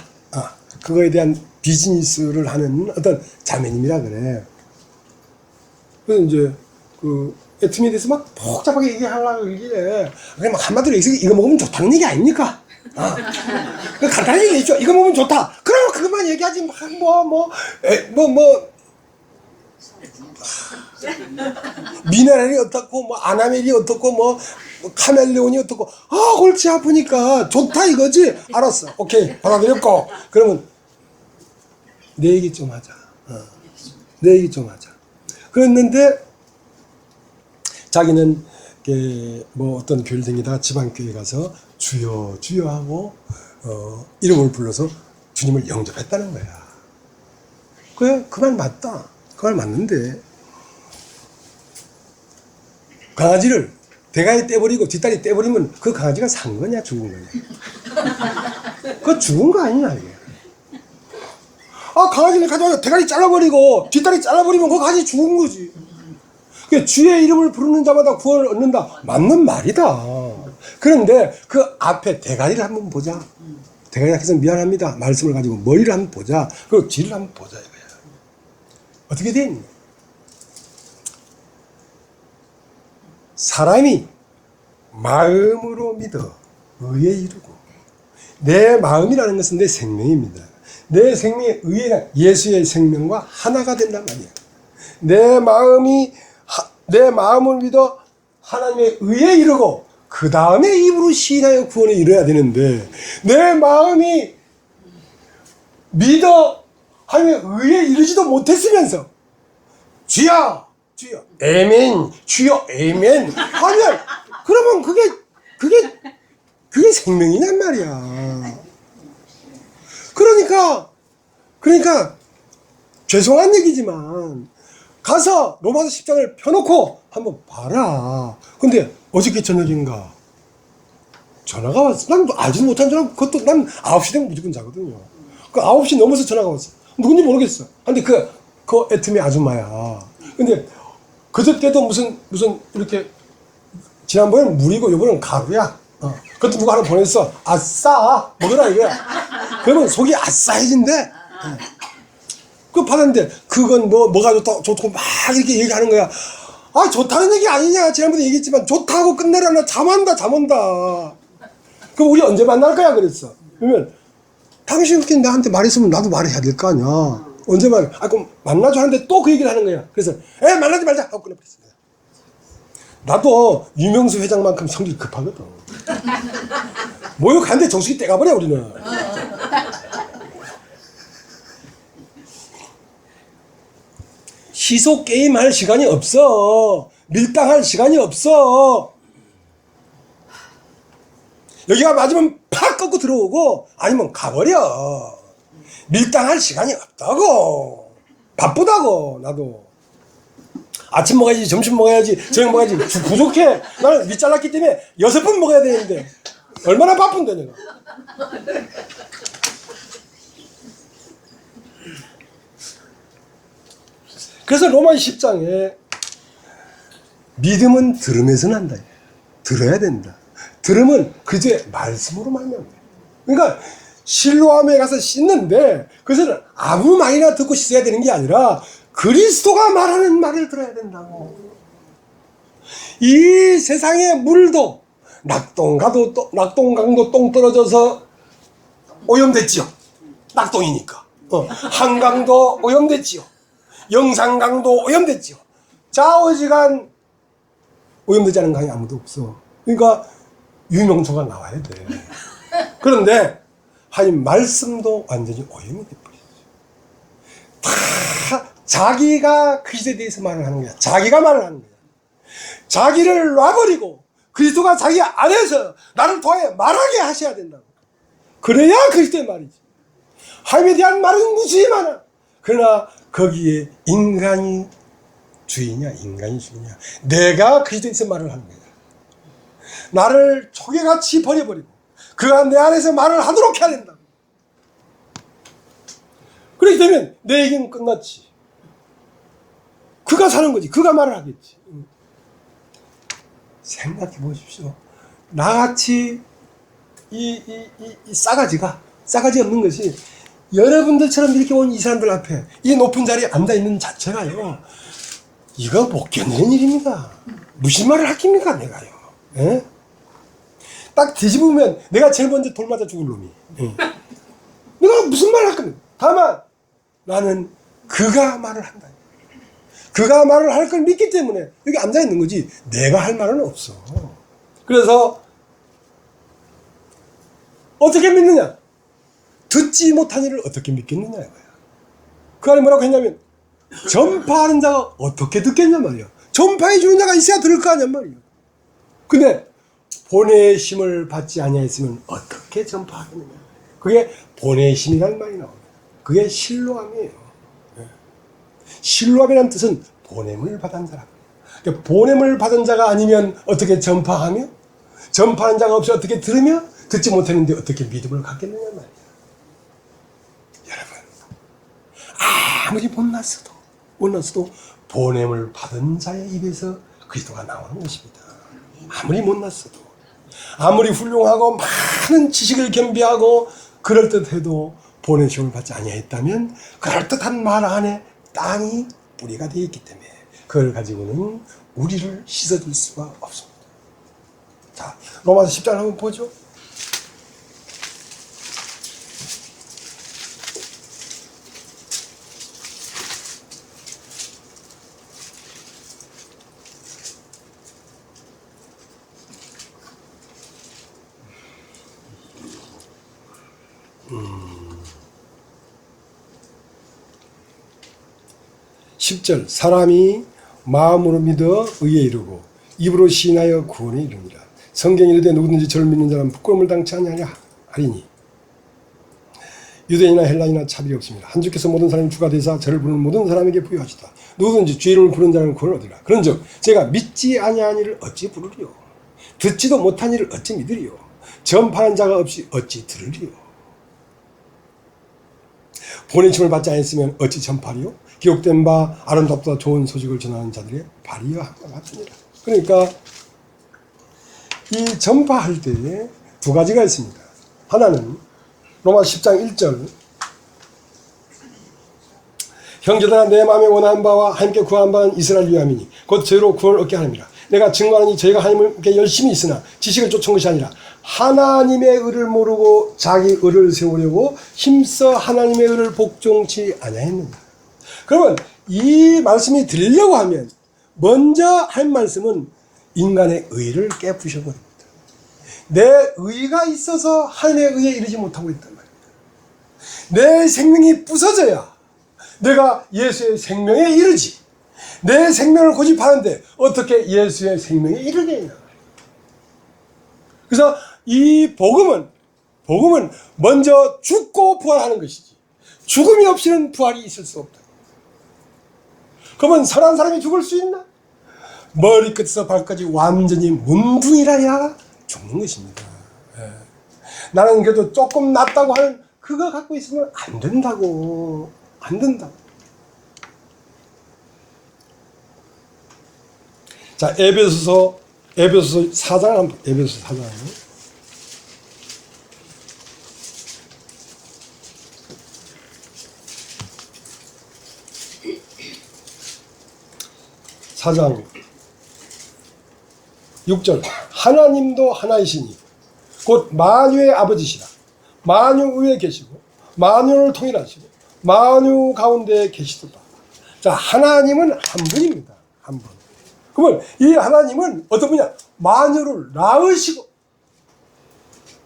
그거에 대한 비즈니스를 하는 어떤 자매님이라 그래. 그래서 이제 그 애트미에 대해서 막 복잡하게 얘기하려고 얘기해. 그냥 막 한마디로 이거 먹으면 좋다는 얘기 아닙니까? 간단히 얘기했죠. 이거 먹으면 좋다. 그럼 그것만 얘기하지 미네랄이 어떻고 아나멜이 어떻고 카멜레온이 어떻고 골치 아프니까 좋다 이거지. 알았어. 오케이 받아들였고 그러면 내 얘기 좀 하자. 내 얘기 좀 하자. 그랬는데 자기는 어떤 교회를 다니다가 지방교회 가서 주여 주여 하고 이름을 불러서 주님을 영접했다는 거야. 그 말 맞다. 그 말 맞는데 강아지를 대가리 떼버리고 뒷다리 떼버리면 그 강아지가 산 거냐 죽은 거냐? 그거 죽은 거 아니냐 이게. 강아지를 가져와서 대가리 잘라버리고 뒷다리 잘라버리면 그 강아지 죽은 거지. 주의 이름을 부르는 자마다 구원을 얻는다. 맞는 말이다. 그런데 그 앞에 대가리를 한번 보자. 대가리가 해서 미안합니다. 말씀을 가지고 머리를 한번 보자. 그리고 뒤를 한번 보자 이거야. 어떻게 돼 있니? 사람이 마음으로 믿어 의에 이르고 내 마음이라는 것은 내 생명입니다. 내 생명의 의가 예수의 생명과 하나가 된단 말이야. 내 마음을 믿어 하나님의 의에 이르고 그 다음에 입으로 시인하여 구원에 이르러야 되는데 내 마음이 믿어 하나님의 의에 이르지도 못했으면서 주여 주여 에멘 주여 에멘 하면 그러면 그게 생명이냔 말이야. 그러니까 죄송한 얘기지만 가서 로마서 10장을 펴놓고 한번 봐라. 근데 어저께 저녁인가 전화가 왔어. 난 알지도 못한 전화. 그것도 난 9시 되면 무조건 자거든요. 그 9시 넘어서 전화가 왔어. 누군지 모르겠어. 근데 그 애터미 아줌마야. 근데 그저께도 무슨 이렇게 지난번에는 물이고 요번에는 가루야. 그것도 누가 하나 보냈어. 아싸 먹으라 이거야. 그러면 속이 아싸해진대. 그거 받았는데 그건 뭐가 좋고 막 이렇게 얘기하는 거야. 아 좋다는 얘기 아니냐. 지난번에 얘기했지만 좋다고 끝내라. 나 잠 온다. 그럼 우리 언제 만날 거야 그랬어. 그러면 당신 그렇게 나한테 말했으면 나도 말해야 될 거 아니야. 언제 그럼 만나줘 하는데 또 그 얘기를 하는 거야. 그래서 만나지 말자 하고 끊어버렸어. 나도 유명수 회장만큼 성질 급하거든. 모욕하는데 정수기 떼가버려 우리는. 시소 게임 할 시간이 없어. 밀당할 시간이 없어. 여기가 맞으면 팍 꺾고 들어오고 아니면 가버려. 밀당할 시간이 없다고. 바쁘다고. 나도 아침 먹어야지, 점심 먹어야지, 저녁 먹어야지. 부족해. 나는 위 잘랐기 때문에 6번 먹어야 되는데 얼마나 바쁜데 내가. 그래서 로마 10장에 믿음은 들음에서 난다. 들어야 된다. 들음은 그제 말씀으로 말미암아. 그러니까 실로암에 가서 씻는데 그것을 아무 말이나 듣고 씻어야 되는 게 아니라 그리스도가 말하는 말을 들어야 된다고. 이 세상의 물도 낙동강도 똥 떨어져서 오염됐지요. 낙동이니까. 한강도 오염됐지요. 영산강도 오염됐지요. 좌우지간 오염되지 않은 강이 아무도 없어. 그러니까 유명초가 나와야 돼. 그런데 하나님 말씀도 완전히 오염이 돼버렸어. 다 자기가 그리스도에 대해서 말을 하는 거야. 자기가 말을 하는 거야. 자기를 놔버리고 그리스도가 자기 안에서 나를 통해 말하게 하셔야 된다고. 그래야 그리스도의 말이지. 하나님에 대한 말은 무수히 많아. 그러나 거기에 인간이 주인이냐 인간이 주인이냐. 내가 그리스도에서 말을 하는 거야. 나를 초계같이 버려버리고 그가 내 안에서 말을 하도록 해야 된다. 그렇게 되면 내 얘기는 끝났지. 그가 사는 거지. 그가 말을 하겠지. 생각해 보십시오. 나같이 이 싸가지 없는 것이 여러분들처럼 이렇게 온 이 사람들 앞에 이 높은 자리에 앉아있는 자체가요, 이거 못 견디는 일입니다. 무슨 말을 하깁니까 내가요. 에? 딱 뒤집으면 내가 제일 먼저 돌 맞아 죽을 놈이. 내가 무슨 말을 할 겁니까? 다만 나는 그가 말을 한다. 그가 말을 할 걸 믿기 때문에 여기 앉아있는 거지 내가 할 말은 없어. 그래서 어떻게 믿느냐? 듣지 못한 일을 어떻게 믿겠느냐 이거야. 그 안에 뭐라고 했냐면 전파하는 자가 어떻게 듣겠냐 말이야. 전파해 주는 자가 있어야 들을 거 아니야 말이야. 근데 보내심을 받지 아니하였으면 어떻게 전파하겠느냐. 그게 보내심이라는 말이 나옵니다. 그게 실로암이에요. 실로암이라는 뜻은 보냄을 받은 자라. 그러니까 보냄을 받은 자가 아니면 어떻게 전파하며, 전파하는 자가 없이 어떻게 들으며, 듣지 못했는데 어떻게 믿음을 갖겠느냐 말이야. 여러분, 아무리 못났어도 보냄을 받은 자의 입에서 그리스도가 나오는 것입니다. 아무리 못났어도, 아무리 훌륭하고 많은 지식을 겸비하고 그럴듯해도 보내심을 받지 아니했다면 그럴듯한 말 안에 땅이 뿌리가 되어 있기 때문에 그걸 가지고는 우리를 씻어줄 수가 없습니다. 자, 로마서 10장 한번 보죠. (10절) 사람이 마음으로 믿어 의에 이르고 입으로 시인하여 구원에 이르니라. 성경에 이르되 누구든지 저를 믿는 자는 부끄러움을 당치 아니하리니 유대인이나 헬라인이나 차별이 없습니다. 한 주께서 모든 사람이 주가 되사 저를 부르는 모든 사람에게 부여하시다. 누구든지 주의 이름을 부르는 자는 구원을 얻으리라. 그런즉 제가 믿지 아니한 이를 어찌 부르리요? 듣지도 못한 이를 어찌 믿으리요? 전파하는 자가 없이 어찌 들으리요? 보내심을 받지 않았으면 어찌 전파리요? 기록된 바 아름답다 좋은 소식을 전하는 자들의 발이여 함과 같으니라. 그러니까 이 전파할 때에 두 가지가 있습니다. 하나는 로마 10장 1절 형제들아 내 마음에 원하는 바와 하나님께 구한 바는 이스라엘 위함이니 곧 저희로 구원을 얻게 하느니라. 내가 증거하니 저희가 하나님께 열심히 있으나 지식을 쫓은 것이 아니라 하나님의 의를 모르고 자기 의를 세우려고 힘써 하나님의 의를 복종치 아니하였느냐. 그러면 이 말씀이 들리려고 하면 먼저 할 말씀은 인간의 의를 깨부셔버립니다. 내 의가 있어서 하나님의 의에 이르지 못하고 있단 말입니다. 내 생명이 부서져야 내가 예수의 생명에 이르지. 내 생명을 고집하는데 어떻게 예수의 생명에 이르겠냐. 그래서 이 복음은 먼저 죽고 부활하는 것이지 죽음이 없이는 부활이 있을 수 없다. 그러면 선한 사람이 죽을 수 있나? 머리끝에서 발까지 완전히 문둥이라야 죽는 것입니다. 예. 나는 그래도 조금 낫다고 하는 그거 갖고 있으면 안 된다고. 안 된다고. 자, 에베소서 4장, 에베소서 4장. (4장) 6절 하나님도 하나이시니 곧 만유의 아버지시라. 만유 위에 계시고 만유를 통일하시고 만유 가운데 계시도다. 자, 하나님은 한 분입니다. 한 분. 그러면 이 하나님은 어떤 분이냐? 만유를 낳으시고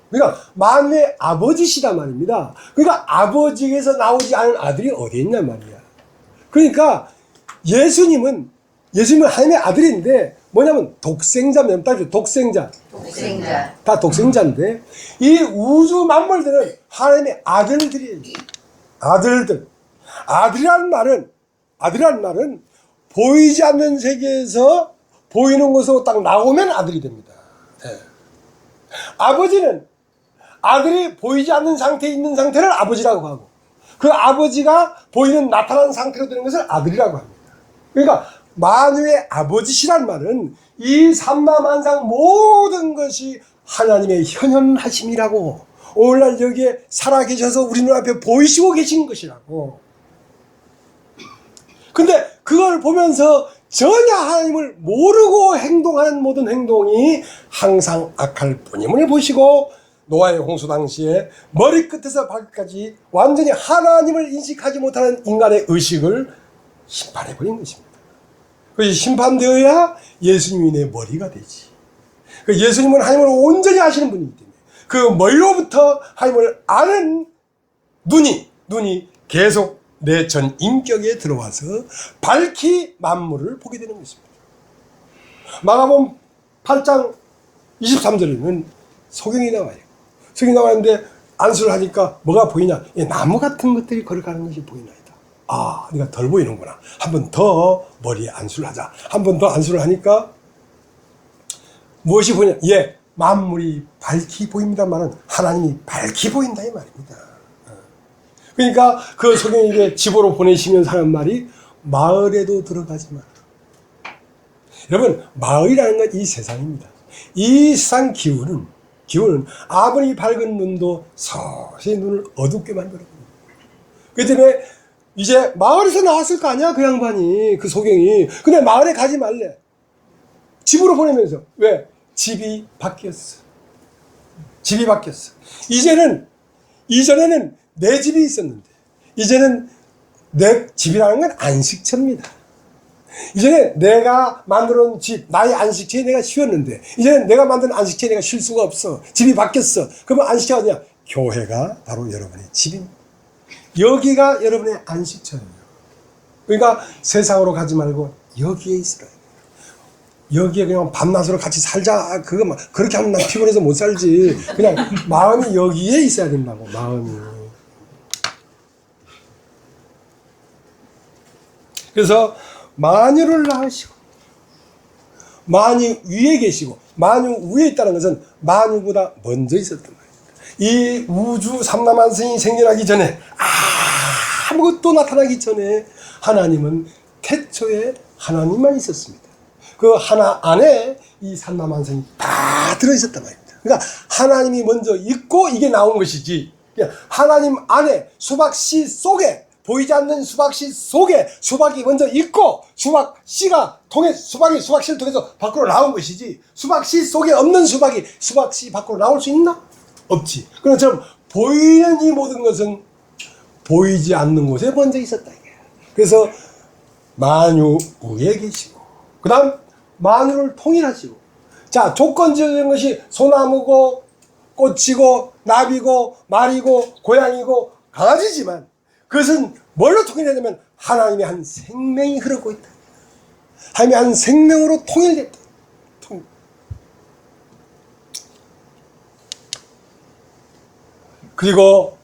그러니까 만유의 아버지시란 말입니다. 그러니까 아버지에서 나오지 않은 아들이 어디 있냐 말이야. 그러니까 예수님은 하나님의 아들인데 뭐냐면 독생자면 독생자. 다 독생자인데 이 우주 만물들은 하나님의 아들들이에요. 아들들. 아들이라는 말은 보이지 않는 세계에서 보이는 것으로 딱 나오면 아들이 됩니다. 네. 아버지는 아들이 보이지 않는 상태에 있는 상태를 아버지라고 하고 그 아버지가 보이는 나타난 상태로 되는 것을 아들이라고 합니다. 그러니까 만유의 아버지시란 말은 이 삼라만상 모든 것이 하나님의 현현하심이라고 오늘날 여기에 살아계셔서 우리 눈앞에 보이시고 계신 것이라고. 근데 그걸 보면서 전혀 하나님을 모르고 행동하는 모든 행동이 항상 악할 뿐임을 보시고 노아의 홍수 당시에 머리끝에서 발끝까지 완전히 하나님을 인식하지 못하는 인간의 의식을 심판해버린 것입니다. 그것이 심판되어야 예수님이 내 머리가 되지. 예수님은 하나님을 온전히 아시는 분이기 때문에 그 머리로부터 하나님을 아는 눈이 계속 내 전 인격에 들어와서 밝히 만물을 보게 되는 것입니다. 마가복음 8장 23절에는 소경이 나와요. 소경이 나왔는데 안수를 하니까 뭐가 보이냐? 나무 같은 것들이 걸어가는 것이 보이나이다. 아, 네가 덜 보이는구나. 한 번 더 머리에 안수를 하자. 한 번 더 안수를 하니까 무엇이 보이냐? 만물이 밝히 보입니다만은 하나님이 밝히 보인다 이 말입니다. 그러니까 그 소경에게 집으로 보내시면서 하는 말이 마을에도 들어가지 마라. 여러분, 마을이라는 건 이 세상입니다. 이 세상 기운은 아무리 밝은 눈도 서서히 눈을 어둡게 만들어버립니다. 그 때문에 이제 마을에서 나왔을 거 아니야, 그 양반이, 그 소경이. 근데 마을에 가지 말래. 집으로 보내면서. 왜? 집이 바뀌었어. 집이 바뀌었어. 이전에는 내 집이 있었는데, 이제는 내 집이라는 건 안식처입니다. 이전에 내가 만들어 놓은 집, 나의 안식처에 내가 쉬었는데, 이제는 내가 만든 안식처에 내가 쉴 수가 없어. 집이 바뀌었어. 그러면 안식처가 어디냐? 교회가 바로 여러분의 집입니다. 여기가 여러분의 안식처예요. 그러니까 세상으로 가지 말고 여기에 있으라. 여기에 그냥 밤낮으로 같이 살자. 그거 막 그렇게 하면 나 피곤해서 못 살지. 그냥 마음이 여기에 있어야 된다고. 마음이. 그래서 만유를 낳으시고 만유 위에 계시고 만유 위에 있다는 것은 만유보다 먼저 있었단 말입니다. 이 우주 삼라만성이 생겨나기 전에 아무것도 나타나기 전에 하나님은 태초에 하나님만 있었습니다. 그 하나 안에 이 삼라만성이 다 들어있었단 말입니다. 그러니까 하나님이 먼저 있고 이게 나온 것이지, 하나님 안에 수박씨 속에, 보이지 않는 수박씨 속에 수박이 먼저 있고 수박씨가 통해 수박씨를 통해서 밖으로 나온 것이지, 수박씨 속에 없는 수박이 수박씨 밖으로 나올 수 있나? 없지. 그런 것처럼 보이는 이 모든 것은 보이지 않는 곳에 먼저 있었다. 그래서 만유 위에 계시고, 그 다음 만유를 통일하시고, 자, 조건적인 것이 소나무고 꽃이고 나비고 말이고 고양이고 강아지지만 그것은 뭘로 통일되냐면 하나님의 한 생명이 흐르고 있다. 하나님의 한 생명으로 통일됐다. 그리고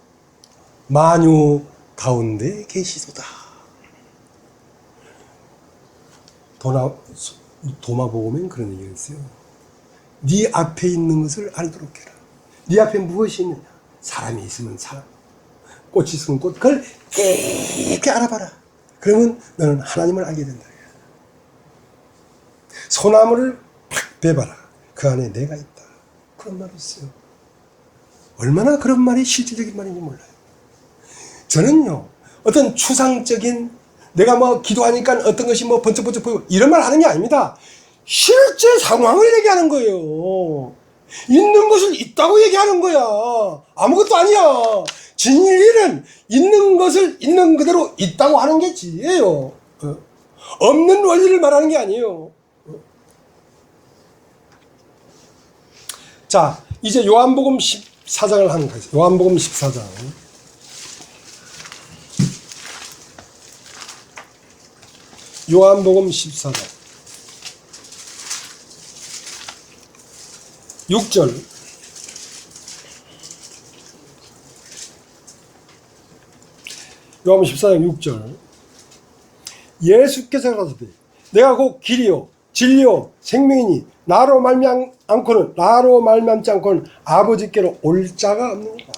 만유 가운데 계시도다. 도마복음엔 그런 얘기가 있어요. 네 앞에 있는 것을 알도록 해라. 네 앞에 무엇이 있느냐? 사람이 있으면 사람, 꽃이 있으면 꽃, 그걸 깊게 알아봐라. 그러면 너는 하나님을 알게 된다. 소나무를 팍 베봐라. 그 안에 내가 있다. 그런 말이 있어요. 얼마나 그런 말이 실질적인 말인지 몰라요. 저는요, 어떤 추상적인, 내가 뭐 기도하니까 어떤 것이 뭐 번쩍번쩍 보이고 이런 말 하는 게 아닙니다. 실제 상황을 얘기하는 거예요. 있는 것을 있다고 얘기하는 거야. 아무것도 아니야. 진리는 있는 것을 있는 그대로 있다고 하는 게 진리예요. 없는 원리를 말하는 게 아니에요. 자, 이제 요한복음 14장을 하는 거예요. 요한복음 14장. 요한복음 14장 6절. 요한복음 14장 6절. 예수께서 가라사대 내가 곧 길이요 진리요 생명이니 나로 말미암지 않고는 아버지께로 올 자가 없느니라.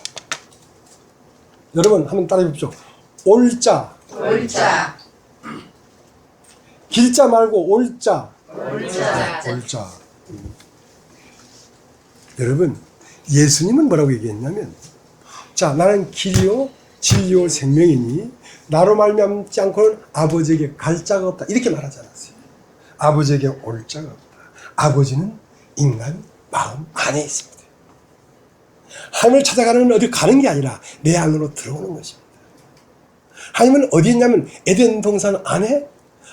여러분 한번 따라해 보십시오. 올자. 길자 말고 올자. 올자. 여러분, 예수님은 뭐라고 얘기했냐면, 자, 나는 길이요 진리요 생명이니 나로 말미암지 않고는 아버지에게 갈 자가 없다. 이렇게 말하지 않았어요. 아버지에게 올 자가 없다. 아버지는 인간 마음 안에 있습니다. 하나님을 찾아가는 어디 가는 게 아니라 내 안으로 들어오는 것입니다. 하나님은 어디 있냐면 에덴 동산 안에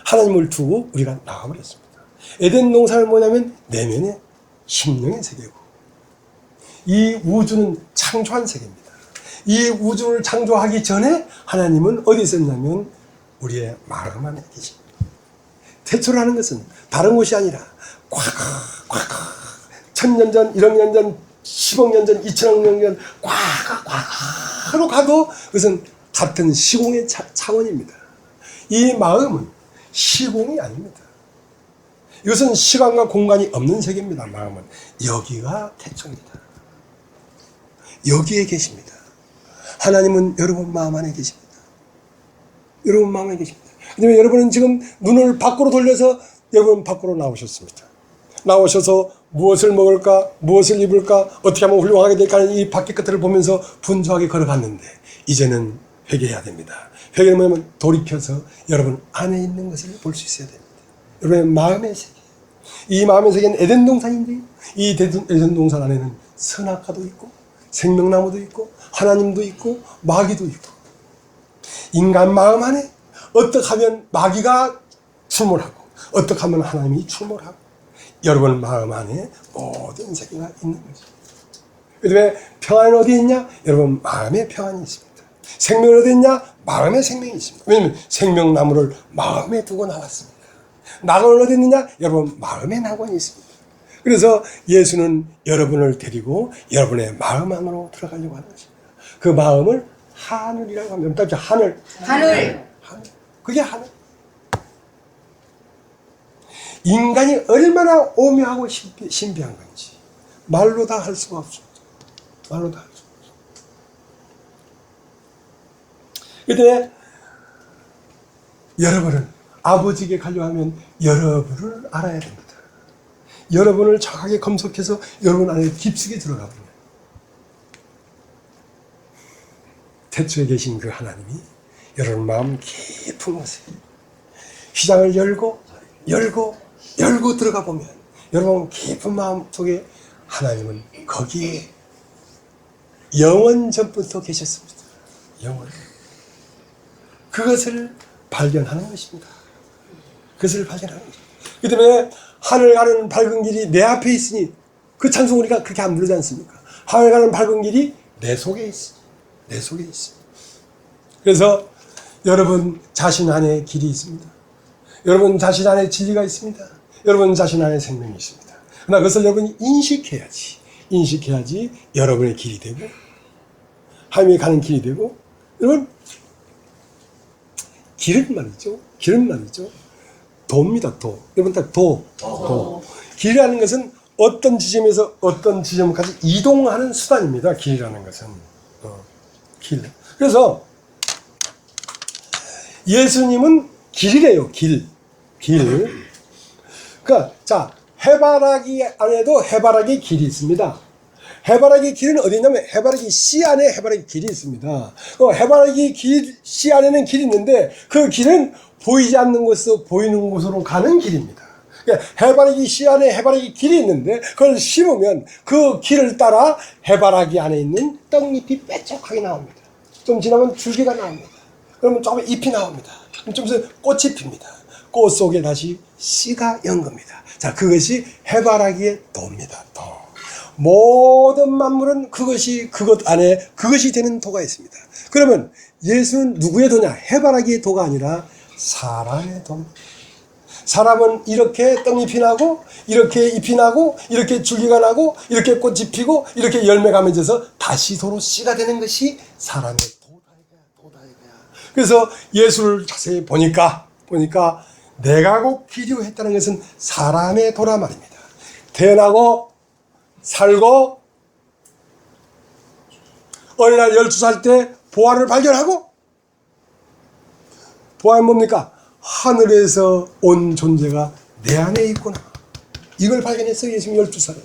하나님을 두고 우리가 나가버렸습니다. 에덴 동산은 뭐냐면 내면의 심령의 세계고, 이 우주는 창조한 세계입니다. 이 우주를 창조하기 전에 하나님은 어디 있었냐면 우리의 마음 안에 계십니다. 태초라는 것은 다른 곳이 아니라 과거 1000년 전, 1억 년 전, 10억 년 전, 2000억 년 전 과거로 가도 그것은 같은 시공의 차원입니다. 이 마음은 시공이 아닙니다. 이것은 시간과 공간이 없는 세계입니다. 마음은 여기가 태초입니다. 여기에 계십니다. 하나님은 여러분 마음 안에 계십니다. 여러분 마음 안에 계십니다. 그다음에 여러분은 지금 눈을 밖으로 돌려서 여러분 밖으로 나오셨습니다. 나오셔서 무엇을 먹을까, 무엇을 입을까, 어떻게 하면 훌륭하게 될까 하는 이 밖의 것들을 보면서 분주하게 걸어갔는데 이제는 회개해야 됩니다. 회개는 뭐냐면 돌이켜서 여러분 안에 있는 것을 볼 수 있어야 됩니다. 여러분의 마음의 세계. 이 마음의 세계는 에덴 동산인데요. 이 에덴 동산 안에는 선악과도 있고 생명나무도 있고 하나님도 있고 마귀도 있고, 인간 마음 안에 어떻게 하면 마귀가 출몰하고 어떻게 하면 하나님이 출몰하고 여러분 마음 안에 모든 세계가 있는 것입니다. 그다음에 평안은 어디 있냐? 여러분 마음에 평안이 있습니다. 생명은 어디 있냐? 마음에 생명이 있습니다. 왜냐하면 생명나무를 마음에 두고 나왔습니다. 낙원은 어디 있느냐? 여러분 마음에 낙원이 있습니다. 그래서 예수는 여러분을 데리고 여러분의 마음 안으로 들어가려고 하는 것입니다. 그 마음을 하늘이라고 합니다. 하늘. 그게 하늘. 인간이 얼마나 오묘하고 신비한 건지 말로 다 할 수가 없습니다. 말로 다 할 수가 없습니다. 그때 여러분은 아버지에게 가려고 하면 여러분을 알아야 됩니다. 여러분을 정확하게 검색해서 여러분 안에 깊숙이 들어가 버려요. 태초에 계신 그 하나님이 여러분 마음 깊은 곳에 휘장을 열고 들어가 보면 여러분 깊은 마음 속에 하나님은 거기에 영원 전부터 계셨습니다. 영원. 그것을 발견하는 것입니다. 그것을 발견하는 것입니다. 그 때문에 하늘 가는 밝은 길이 내 앞에 있으니 그 찬송 우리가 그렇게 안 부르지 않습니까? 하늘 가는 밝은 길이 내 속에 있습니다. 내 속에 있습니다. 그래서 여러분 자신 안에 길이 있습니다. 여러분 자신 안에 진리가 있습니다. 여러분 자신 안에 생명이 있습니다. 그러나 그것을 여러분이 인식해야지 여러분의 길이 되고 하나님이 가는 길이 되고 여러분 길은 말이죠. 도입니다. 도. 여러분 딱 도. 길이라는 것은 어떤 지점에서 어떤 지점까지 이동하는 수단입니다. 길이라는 것은 길. 그래서 예수님은 길이래요. 길. 그러니까 자 해바라기 안에도 해바라기 길이 있습니다. 해바라기 길은 어디 있냐면 해바라기 씨 안에 해바라기 길이 있습니다. 해바라기 씨 안에는 길이 있는데 그 길은 보이지 않는 곳에서 보이는 곳으로 가는 길입니다. 그러니까 해바라기 씨 안에 해바라기 길이 있는데 그걸 심으면 그 길을 따라 해바라기 안에 있는 떡잎이 빼쪽하게 나옵니다. 좀 지나면 줄기가 나옵니다. 그러면 조금 잎이 나옵니다. 좀 있으면 꽃이 핍니다. 꽃 속에 다시 씨가 연 겁니다. 자, 그것이 해바라기의 도입니다. 도. 모든 만물은 그것 안에 그것이 되는 도가 있습니다. 그러면 예수는 누구의 도냐? 해바라기의 도가 아니라 사람의 도입니다. 사람은 이렇게 떡잎이 나고 이렇게 잎이 나고 이렇게 줄기가 나고 이렇게 꽃이 피고 이렇게 열매가 맺어서 다시 도로 씨가 되는 것이 사람의 도다. 그래서 예수를 자세히 보니까 내가 곧 필요했다는 것은 사람의 도라 말입니다. 태어나고 살고 어느 날 12살 때 보화를 발견하고 보화는 뭡니까? 하늘에서 온 존재가 내 안에 있구나. 이걸 발견했어요. 예수님 12살에.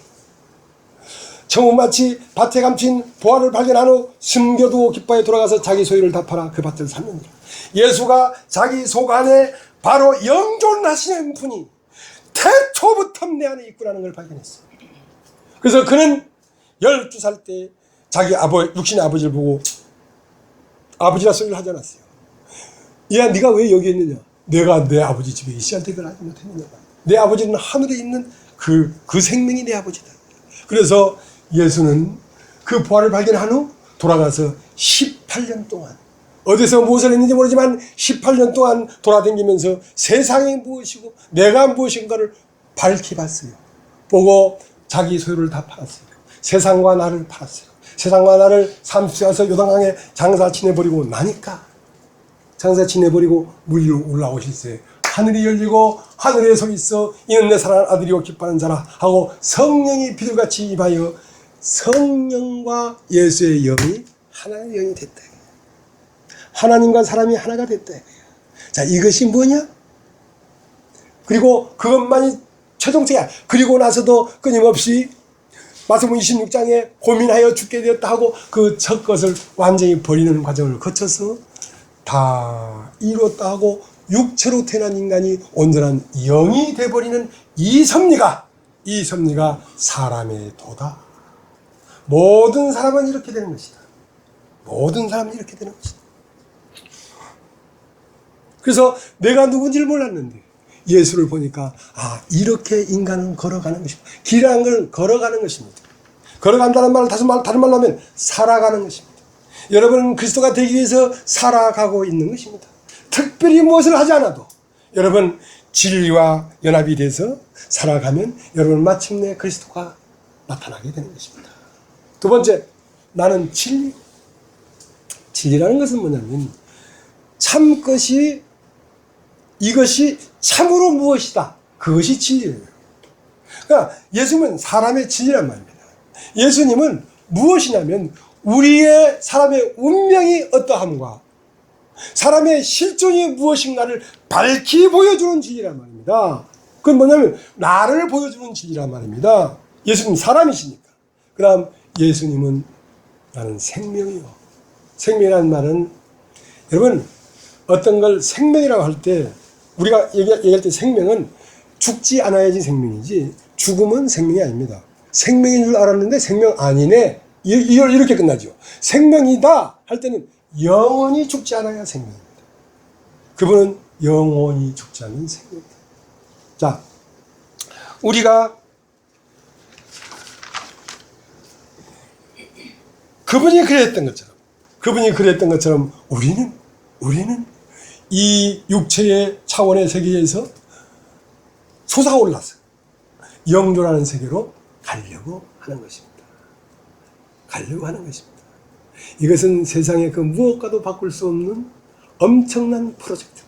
청운마치 밭에 감춘 보화를 발견한 후 숨겨두고 기뻐해 돌아가서 자기 소유를 다 팔아 그 밭을 샀느니라. 예수가 자기 속 안에 바로 영존하시는 분이 태초부터 내 안에 있구나는 걸 발견했어요. 그래서 그는 12살 때 자기 육신의 아버지를 보고 아버지라 소리를 하지 않았어요. 야, 네가 왜 여기 있느냐? 내가 내 아버지 집에 있어야 할 때 그걸 하지 못했느냐? 내 아버지는 하늘에 있는 그 생명이 내 아버지다. 그래서 예수는 그 보화를 발견한 후 돌아가서 18년 동안 어디서 무엇을 했는지 모르지만 18년 동안 돌아다니면서 세상이 무엇이고 내가 무엇인가를 밝히 봤어요. 보고 자기 소유를 다 팔았어요. 세상과 나를 팔았어요. 세상과 나를 30세 와서 요단강에 장사 지내버리고 나니까 장사 지내버리고 물 위로 올라오실세 하늘이 열리고 하늘에 서 있어 이는 내 사랑하는 아들이요 기뻐하는 자라 하고 성령이 비둘같이 임하여 성령과 예수의 영이 하나의 영이 됐다. 하나님과 사람이 하나가 됐다. 자, 이것이 뭐냐? 그리고 그것만이 최종적이야. 그리고 나서도 끊임없이 마태복음 26장에 고민하여 죽게 되었다 하고 그 첫 것을 완전히 버리는 과정을 거쳐서 다 이뤘다 하고 육체로 태어난 인간이 온전한 영이 되어버리는 이 섭리가 사람의 도다. 모든 사람은 이렇게 되는 것이다. 모든 사람은 이렇게 되는 것이다. 그래서 내가 누군지를 몰랐는데 예수를 보니까 이렇게 인간은 걸어가는 것입니다. 길이라는 걸 걸어가는 것입니다. 걸어간다는 말을 다른 말로 하면 살아가는 것입니다. 여러분은 그리스도가 되기 위해서 살아가고 있는 것입니다. 특별히 무엇을 하지 않아도 여러분 진리와 연합이 돼서 살아가면 여러분 마침내 그리스도가 나타나게 되는 것입니다. 두 번째, 나는 진리. 진리라는 것은 뭐냐면 참 것이 이것이 참으로 무엇이다. 그것이 진리예요. 그러니까 예수님은 사람의 진리란 말입니다. 예수님은 무엇이냐면 우리의 사람의 운명이 어떠함과 사람의 실존이 무엇인가를 밝히 보여주는 진리란 말입니다. 그건 뭐냐면 나를 보여주는 진리란 말입니다. 예수님 사람이시니까. 그 다음 예수님은 나는 생명이요. 생명이라는 말은 여러분 어떤 걸 생명이라고 할 때 우리가 얘기할 때 생명은 죽지 않아야지 생명이지 죽음은 생명이 아닙니다. 생명인 줄 알았는데 생명 아니네. 이렇게 끝나죠. 생명이다 할 때는 영원히 죽지 않아야 생명입니다. 그분은 영원히 죽지 않는 생명입니다. 자, 우리가 그분이 그랬던 것처럼 우리는 이 육체의 차원의 세계에서 솟아올라서 영조라는 세계로 가려고 하는 것입니다. 이것은 세상의 그 무엇과도 바꿀 수 없는 엄청난 프로젝트.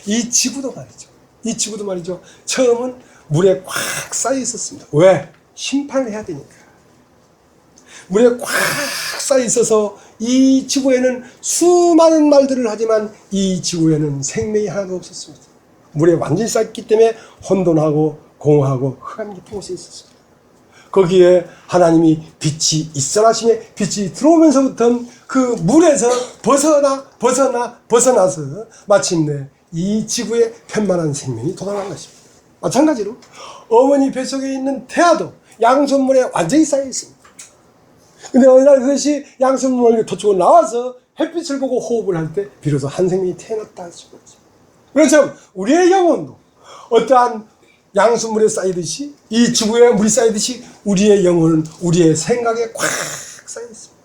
이 지구도 말이죠. 처음은 물에 꽉 쌓여 있었습니다. 왜? 심판을 해야 되니까. 물에 꽉 쌓여 있어서 이 지구에는 수많은 말들을 하지만 이 지구에는 생명이 하나도 없었습니다. 물에 완전히 쌓였기 때문에 혼돈하고 공허하고 흑암이 통해서 있었습니다. 거기에 하나님이 빛이 있어라 하시며 빛이 들어오면서부터 그 물에서 벗어나서 마침내 이 지구에 편만한 생명이 돋아난 것입니다. 마찬가지로 어머니 뱃속에 있는 태아도 양손물에 완전히 쌓여 있습니다. 근데 어느 날 그것이 양손물을 터치고 나와서 햇빛을 보고 호흡을 할 때 비로소 한 생명이 태어났다 하시는 거죠. 그렇죠. 우리의 영혼도 어떠한 양수물에 쌓이듯이 이 지구에 물이 쌓이듯이 우리의 영혼은 우리의 생각에 꽉 쌓여 있습니다.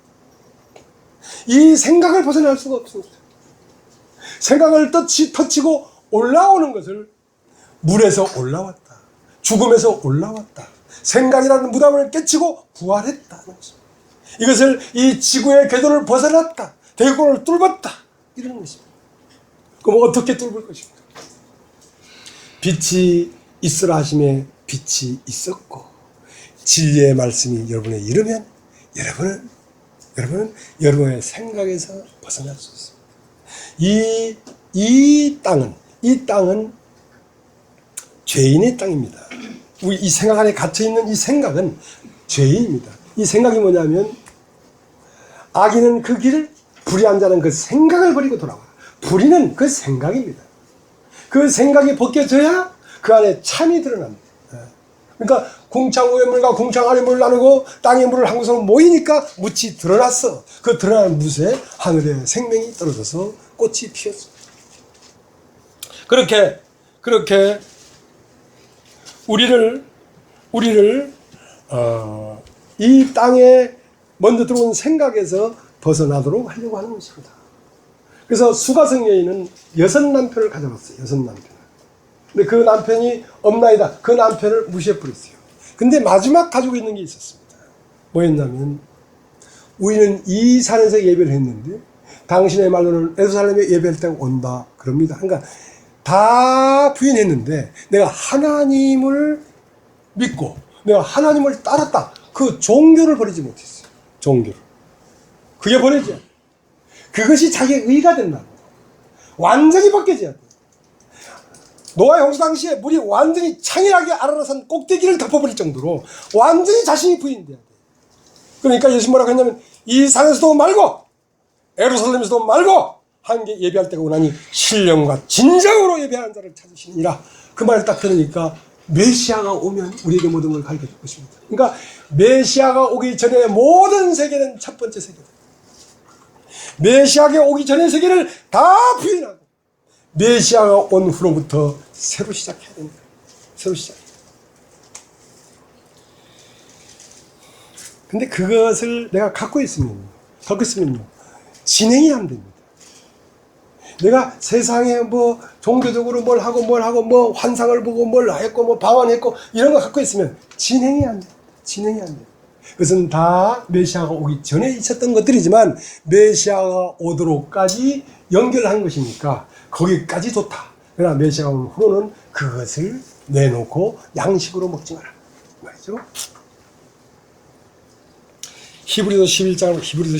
이 생각을 벗어날 수가 없습니다. 생각을 터치고 올라오는 것을 물에서 올라왔다. 죽음에서 올라왔다. 생각이라는 무덤을 깨치고 부활했다. 이것을 이 지구의 궤도를 벗어났다. 대구를 뚫었다. 이러는 것입니다. 그럼 어떻게 뚫을 것입니까? 빛이 있으라 하심에 빛이 있었고 진리의 말씀이 여러분에 이르면 여러분은 여러분의 생각에서 벗어날 수 있습니다. 이 땅은 죄인의 땅입니다. 우리 이 생각 안에 갇혀있는 이 생각은 죄인입니다. 이 생각이 뭐냐면 악인은 그 길을 불의한 자는 그 생각을 버리고 돌아와. 불의는 그 생각입니다. 그 생각이 벗겨져야 그 안에 참이 드러납니다. 그러니까 궁창 위의 물과 궁창 아래 물을 나누고 땅의 물을 한 곳으로 모이니까 묻이 드러났어. 그 드러난 묻에 하늘에 생명이 떨어져서 꽃이 피었습니다. 그렇게 우리를 이 땅에 먼저 들어온 생각에서 벗어나도록 하려고 하는 것입니다. 그래서 수가성 여인은 6남편을 가져갔어요. 6남편. 근데 그 남편이 없나이다. 그 남편을 무시해버렸어요. 근데 마지막 가지고 있는 게 있었습니다. 뭐였냐면 우리는 이 산에서 예배를 했는데 당신의 말로는 예루살렘에 예배할 때가 온다. 그럽니다. 그러니까 다 부인했는데 내가 하나님을 믿고 내가 하나님을 따랐다. 그 종교를 버리지 못했어요. 종교를. 그게 버려져야 돼. 그것이 자기의 의가 된다. 완전히 벗겨져야 돼. 노아의 홍수 당시에 물이 완전히 창일하게 알아라선 꼭대기를 덮어버릴 정도로 완전히 자신이 부인돼야 돼. 그러니까 예수님 뭐라고 했냐면 이 산에서도 말고 예루살렘에서도 말고 한 게 예배할 때가 오나니 신령과 진정으로 예배하는 자를 찾으시니라. 그 말을 딱 들으니까 메시아가 오면 우리에게 모든 걸 가르쳐 줄 것입니다. 그러니까 메시아가 오기 전에 모든 세계는 첫 번째 세계다. 메시아가 오기 전의 세계를 다 부인하고 메시아가 온 후로부터 새로 시작해야 됩니다. 새로 시작. 근데 그것을 내가 갖고 있으면요. 진행이 안 됩니다. 내가 세상에 뭐 종교적으로 뭘 하고 뭐 환상을 보고 뭘 했고 뭐 방언했고 이런 거 갖고 있으면 진행이 안 돼요. 진행이 안 돼요. 그것은 다 메시아가 오기 전에 있었던 것들이지만 메시아가 오도록까지 연결한 것이니까 거기까지 좋다. 그러나 메시아가 온 후로는 그것을 내놓고 양식으로 먹지 마라. 말이죠. 히브리서 11장. 히브리서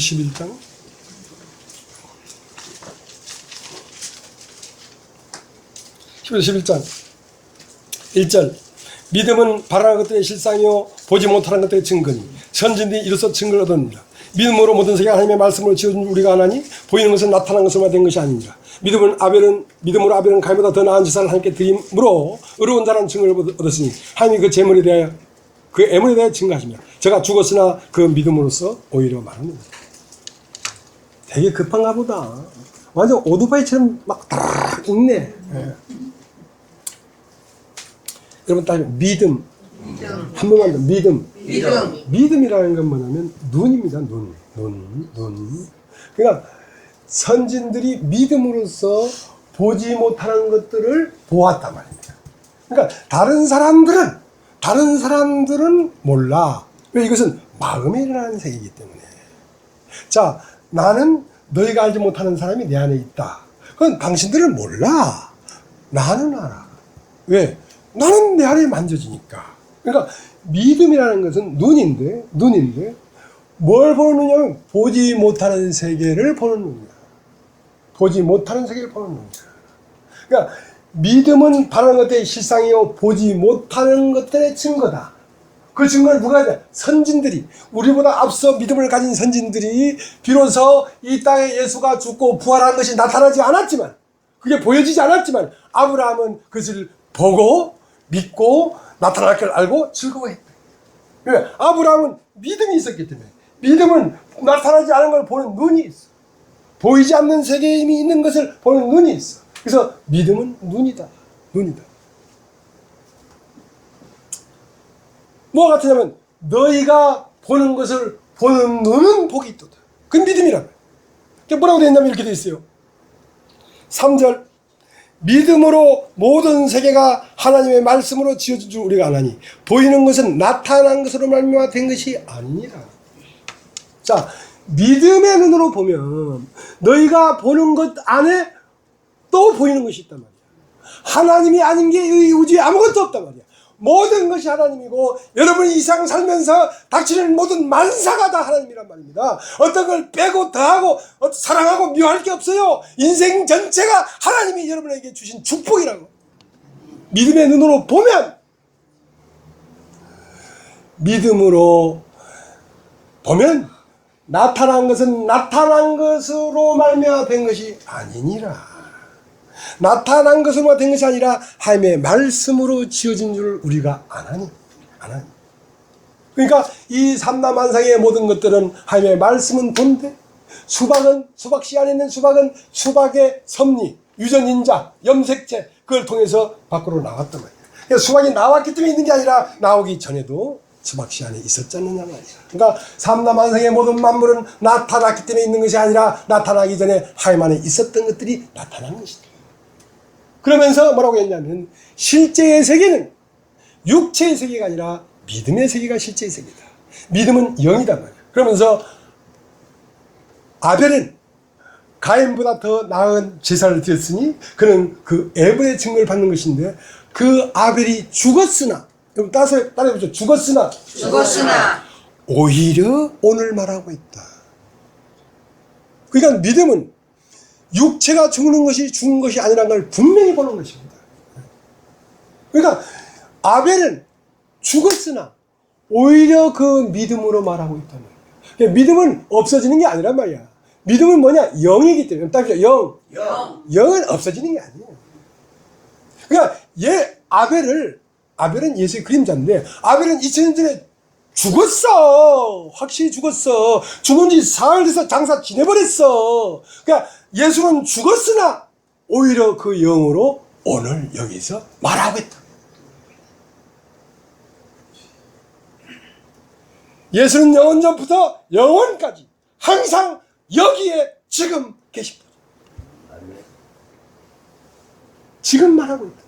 11장 1절. 믿음은 바라는 것들의 실상이요 보지 못하는 것들의 증거니 선진들이 이로써 증거를 얻었느니라. 믿음으로 모든 세계가 하나님의 말씀으로 지어준 우리가 아나니 보이는 것은 나타난 것으로만 된 것이 아니니라. 믿음으로 아벨은 가인보다 더 나은 제사를 하나님께 드림으로 의로운 자라는 증거를 얻었으니 하나님이 그 제물에 대하여 그 애물에 대하여 증거하시며 저가 죽었으나 그 믿음으로써 오히려 말합니다. 되게 급한가 보다. 완전 오토바이처럼 막 다락 읽네. 네. 여러분 따지면 믿음. 한 번만 더 믿음이라는 건 뭐냐면 눈입니다. 눈. 그러니까 선진들이 믿음으로써 보지 못하는 것들을 보았단 말입니다. 그러니까 다른 사람들은 몰라. 왜? 이것은 마음에 일어나는 세계이기 때문에. 자, 나는 너희가 알지 못하는 사람이 내 안에 있다. 그건 당신들은 몰라. 나는 알아. 왜? 나는 내 안에 만져지니까. 그러니까 믿음이라는 것은 눈인데 뭘 보는 눈이냐면 보지 못하는 세계를 보는 눈이야. 보지 못하는 세계를 보는 눈이야. 그러니까 믿음은 바라는 것들의 실상이요 보지 못하는 것들의 증거다. 그 증거를 누가 해야 돼? 선진들이, 우리보다 앞서 믿음을 가진 선진들이 비로소 이 땅에 예수가 죽고 부활한 것이 나타나지 않았지만, 그게 보여지지 않았지만 아브라함은 그것을 보고 믿고 나타날 걸 알고 즐거워했다. 그러니까 아브라함은 믿음이 있었기 때문에, 믿음은 나타나지 않은 걸 보는 눈이 있어. 보이지 않는 세계에 이미 있는 것을 보는 눈이 있어. 그래서 믿음은 눈이다. 뭐가 같으냐면 너희가 보는 것을 보는 눈은 복이 있도다. 그건 믿음이라고요. 뭐라고 되어 있냐면 이렇게 되어 있어요. 3절. 믿음으로 모든 세계가 하나님의 말씀으로 지어준 줄 우리가 아나니 보이는 것은 나타난 것으로 말미암아 된 것이 아니니라. 자, 믿음의 눈으로 보면 너희가 보는 것 안에 또 보이는 것이 있단 말이야. 하나님이 아닌 게 이 우주에 아무것도 없단 말이야. 모든 것이 하나님이고 여러분이 이 세상 살면서 닥치는 모든 만사가 다 하나님이란 말입니다. 어떤 걸 빼고 더하고 사랑하고 미워할 게 없어요. 인생 전체가 하나님이 여러분에게 주신 축복이라고. 믿음의 눈으로 보면, 믿음으로 보면 나타난 것은 나타난 것으로 말미암아 된 것이 아니니라. 나타난 것으로 된 것이 아니라 하나님의 말씀으로 지어진 줄 우리가 아나니. 그러니까 이 삼라만상의 모든 것들은 하나님의 말씀은 본데, 수박씨 안에 있는 수박은 수박의 섭리, 유전인자, 염색체, 그걸 통해서 밖으로 나왔단 말이야. 그러니까 수박이 나왔기 때문에 있는 게 아니라 나오기 전에도 수박씨 안에 있었잖느냐 말이야. 그러니까 삼라만상의 모든 만물은 나타났기 때문에 있는 것이 아니라 나타나기 전에 하나님 안에 있었던 것들이 나타난 것이다. 그러면서 뭐라고 했냐면 실제의 세계는 육체의 세계가 아니라 믿음의 세계가 실제의 세계다. 믿음은 영이단 말이야. 그러면서 아벨은 가인보다 더 나은 제사를 드렸으니 그는 그 애물의 증거를 받는 것인데, 그 아벨이 죽었으나, 그럼 따라해보죠. 죽었으나 오히려 오늘 말하고 있다. 그러니까 믿음은 육체가 죽는 것이 아니라는 걸 분명히 보는 것입니다. 그러니까 아벨은 죽었으나 오히려 그 믿음으로 말하고 있다는 거예요. 그러니까 믿음은 없어지는 게 아니란 말이야. 믿음은 뭐냐? 영이기 때문에. 따라서 영은 없어지는 게 아니에요. 그러니까 아벨은 예수의 그림자인데, 아벨은 2000년 전에 죽었어. 확실히 죽었어. 죽은 지 사흘 돼서 장사 지내버렸어. 그러니까 예수는 죽었으나 오히려 그 영으로 오늘 여기서 말하고 있다. 예수는 영원 전부터 영원까지 항상 여기에 지금 계십니다. 지금 말하고 있다.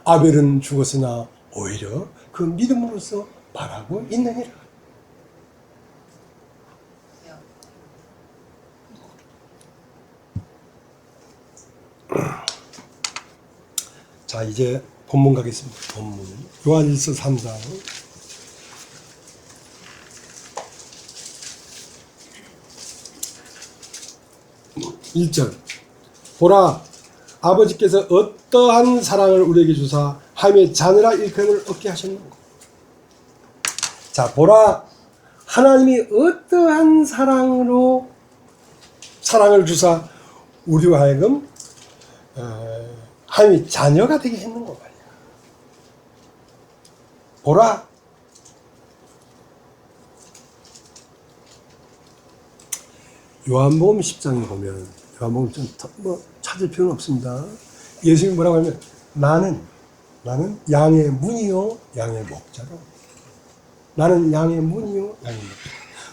아벨은 죽었으나 오히려 그 믿음으로써 말하고 있느니라. 자, 이제 본문 가겠습니다. 본문 요한일서 3장 1절. 보라, 아버지께서 어떠한 사랑을 우리에게 주사 하나님의 자녀라 일컬음을 얻게 하셨는고. 자, 보라, 하나님이 어떠한 사랑을 주사 우리와 하여금 하나님의 자녀가 되게 했는 거 말이야. 보라, 요한복음 10장에 보면, 요한복음 좀 찾을 필요는 없습니다. 예수님이 뭐라고 하면, 나는 양의 문이요 양의 목자다. 나는 양의 문이요 양의 목자.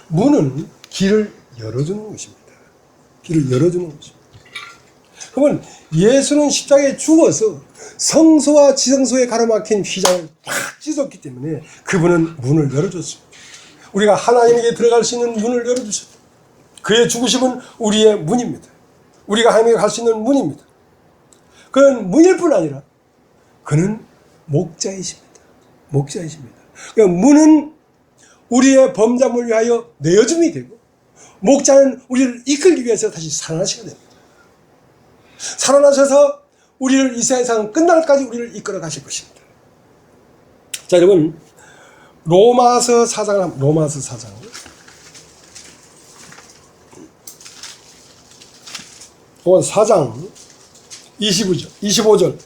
문은 길을 열어주는 것입니다. 길을 열어주는 것입니다. 그러면 예수는 십자가에 죽어서 성소와 지성소에 가로막힌 휘장을 딱 찢었기 때문에 그분은 문을 열어줬습니다. 우리가 하나님에게 들어갈 수 있는 문을 열어주셨다. 그의 죽으심은 우리의 문입니다. 우리가 하나님에게 갈 수 있는 문입니다. 그는 문일 뿐 아니라 그는 목자이십니다. 목자이십니다. 그러니까 문은 우리의 범죄함을 위하여 내어줌이 되고, 목자는 우리를 이끌기 위해서 다시 살아나셔야 됩니다. 살아나셔서 우리를 이 세상 끝날까지 우리를 이끌어 가실 것입니다. 자, 여러분, 로마서 4장을 로마서 4장. 로마서 4장 25절.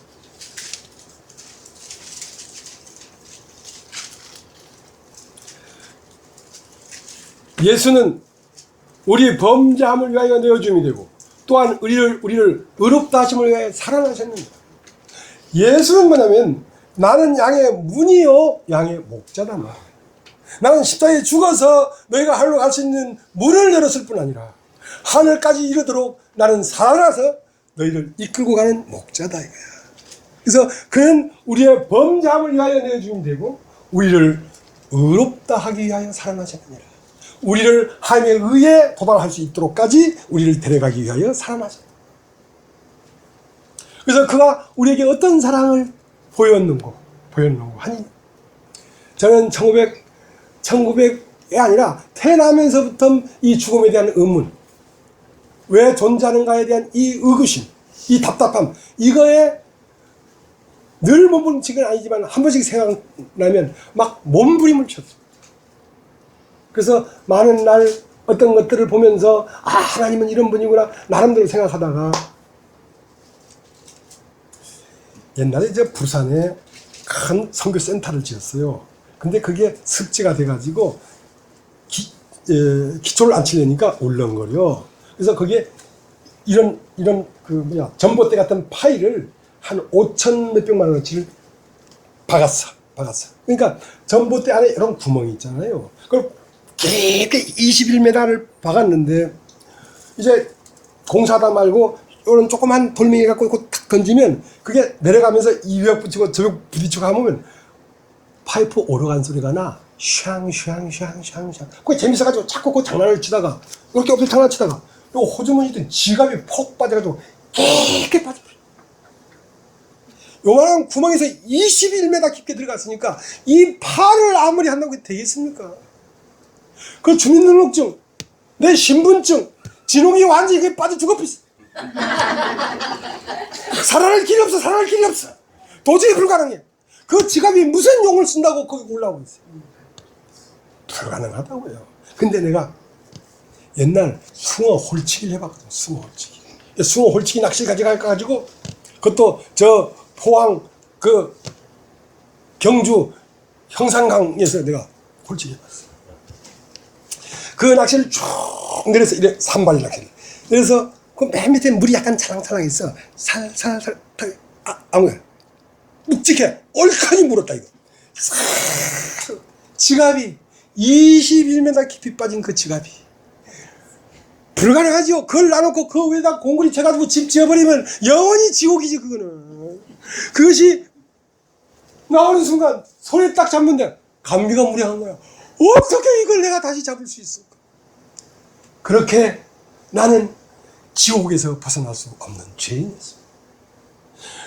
예수는 우리 범죄함을 위하여 내어줌이 되고, 또한 우리를 의롭다 하심을 위하여 살아나셨는다. 예수는 뭐냐면, 나는 양의 문이요 양의 목자다 말이야. 나는 십자가에 죽어서 너희가 하늘로 갈 수 있는 문을 열었을 뿐 아니라 하늘까지 이르도록 나는 살아나서 너희를 이끌고 가는 목자다 이거야. 그래서 그는 우리의 범죄함을 위하여 내어줌이 되고, 우리를 의롭다 하기 위하여 살아나셨느니라. 우리를 하나님의 의에 도달할 수 있도록까지 우리를 데려가기 위하여 살아나셨다. 그래서 그가 우리에게 어떤 사랑을 보였는고 하니, 저는 1900이 아니라 태어나면서부터 이 죽음에 대한 의문, 왜 존재하는가에 대한 이 의구심, 이 답답함, 이거에 늘 몸부림치는 건 아니지만 한 번씩 생각나면 막 몸부림을 쳤어요. 그래서 많은 날 어떤 것들을 보면서, 아, 하나님은 이런 분이구나 나름대로 생각하다가, 옛날에 이제 부산에 큰 선교센터를 지었어요. 근데 그게 습지가 돼가지고 기초를 안 치려니까 울렁거려. 그래서 거기에 이런 전봇대 같은 파일을 한 5천 몇백만 원어치를 박았어. 그러니까 전봇대 안에 이런 구멍이 있잖아요. 그걸 깊게 21m를 박았는데, 이제 공사하다 말고 이런 조그만 돌멩이 갖고 탁 던지면 그게 내려가면서 이 벽 붙이고 저 벽 부딪히고 하면 파이프 오르간 소리가 나. 샹샹샹샹샹. 그게 재밌어가지고 자꾸 그 장난을 치다가, 이렇게 없을 장난을 치다가 요 호주머니든 지갑이 폭 빠져가지고 깊게 빠져버려. 요만한 구멍에서 21m 깊게 들어갔으니까 이 팔을 아무리 한다고 되겠습니까? 그 주민등록증, 내 신분증, 진홍이 완전히 그게 빠져 죽어버렸어. 살아날 길이 없어. 도저히 불가능해. 그 지갑이 무슨 용을 쓴다고 거기 올라오고 있어요. 불가능하다고요. 근데 내가 옛날 숭어 홀치기를 해봤거든. 숭어 홀치기 낚시를 가져가가지고, 그것도 저 포항 그 경주 형산강에서 내가 홀치기 해봤어. 그 낚시를 쭉 내려서 이래 산발 낚시를 내려서 그 맨 밑에 물이 약간 찰랑찰랑했어. 살살살 아무거나 묵직해. 얼큰이 물었다 이거. 지갑이 21m 깊이 빠진 그 지갑이 불가능하죠. 그걸 놔놓고 그 위에다 공구리 쳐가지고 집 지어버리면 영원히 지옥이지. 그거는 그것이 나오는 순간 손에 딱 잡는데 감기가 무량한 거야. 어떻게 이걸 내가 다시 잡을 수 있을까? 그렇게 나는 지옥에서 벗어날 수 없는 죄인이었어.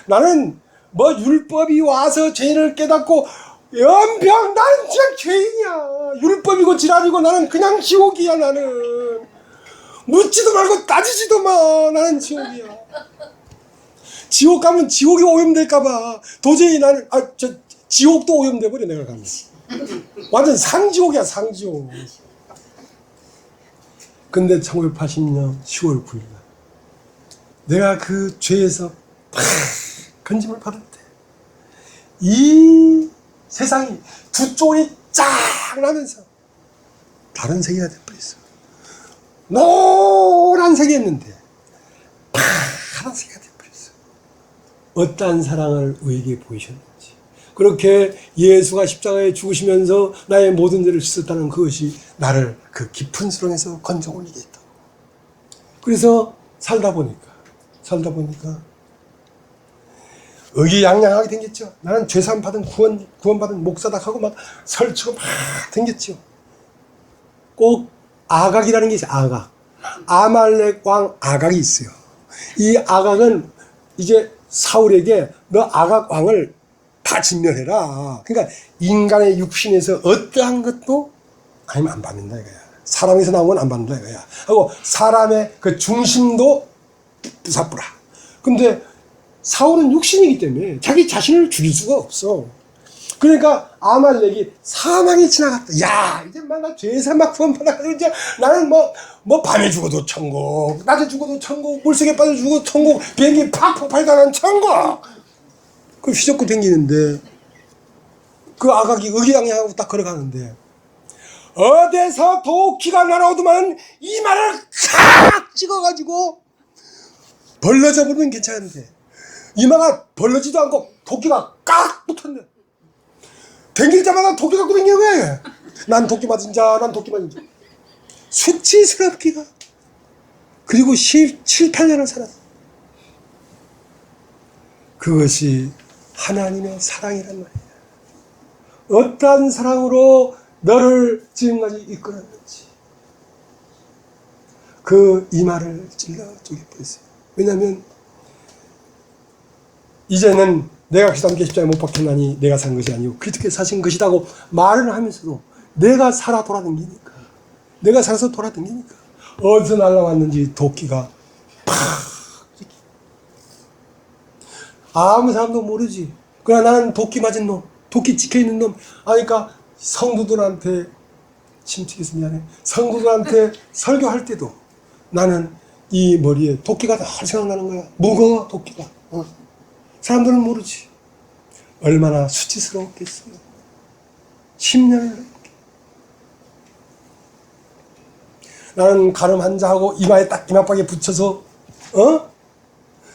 나는 뭐 율법이 와서 죄인을 깨닫고 연병, 나는 진짜 죄인이야. 율법이고 지랄이고 나는 그냥 지옥이야. 나는 묻지도 말고 따지지도 마. 나는 지옥이야. 지옥 가면 지옥이 오염될까봐 도저히 나는 지옥도 오염돼버려. 내가 가면 완전 상지옥이야. 상지옥. 근데 1980년 10월 9일 내가 그 죄에서 팍 건짐을 받을 때 이 세상이 두 쪽이 쫙 나면서 다른 세계가 돼버렸어. 노란색이었는데 파란색이 돼버렸어. 어떠한 사랑을 우리에게 보이셨는지, 그렇게 예수가 십자가에 죽으시면서 나의 모든 죄를 씻었다는 그것이 나를 그 깊은 수렁에서 건져 올리게 했다. 그래서 살다 보니까 의기양양하게 생겼죠. 나는 죄사함 받은 구원받은 목사다 하고 막 설치고 막 생겼죠. 꼭 아각이라는 게 있어요. 아각. 아말렉 왕 아각이 있어요. 이 아각은 이제 사울에게 너 아각 왕을 다 진멸해라. 그러니까 인간의 육신에서 어떠한 것도 아니면 안 받는다 이거야. 사람에서 나온 건 안 받는다 이거야. 하고 사람의 그 중심도 부사뿌라. 근데 사울은 육신이기 때문에 자기 자신을 죽일 수가 없어. 그러니까 아말렉이 사망이 지나갔다. 야, 이제 막 나 죄에서 막 구원받아가지고 이제 나는 뭐 밤에 죽어도 천국, 낮에 죽어도 천국, 물속에 빠져 죽어도 천국, 비행기 팍 폭발하는 천국. 그 휘젓고 댕기는데 그 아각이 의기양양하고 딱 걸어가는데 어디서 도끼가 날아오더만 이마를 칵 찍어가지고 벌러져 버리면 괜찮은데 이마가 벌러지도 않고 도끼가 깍 붙었네. 댕길 때마다 도끼 갖고 댕기는 거야. 난 도끼 맞은 자, 난 도끼 맞은 자. 수치스럽기가. 그리고 17, 8년을 살았어. 그것이 하나님의 사랑이란 말이야. 어떠한 사랑으로 너를 지금까지 이끌었는지 그 이마를 찔러 쪼개버렸어요. 왜냐하면 이제는 내가 그리스도와 함께 십자가에 못 박혔나니 내가 산 것이 아니고 그리스도께서 사신 것이라고 말을 하면서도 내가 살아 돌아다니니까, 내가 살아서 돌아다니니까 어디서 날라왔는지 도끼가 팍 이렇게. 아무 사람도 모르지. 그러나 나는 도끼 맞은 놈, 도끼 찍혀있는 놈 하니까 성도들한테, 침튀겨서 미안해, 성도들한테 설교할 때도 나는 이 머리에 도끼가 다 생각나는 거야. 무거워 도끼가. 사람들은 모르지. 얼마나 수치스러웠겠어요. 10년을 넘게. 나는 가름 한자하고 이마에 딱 이마박에 붙여서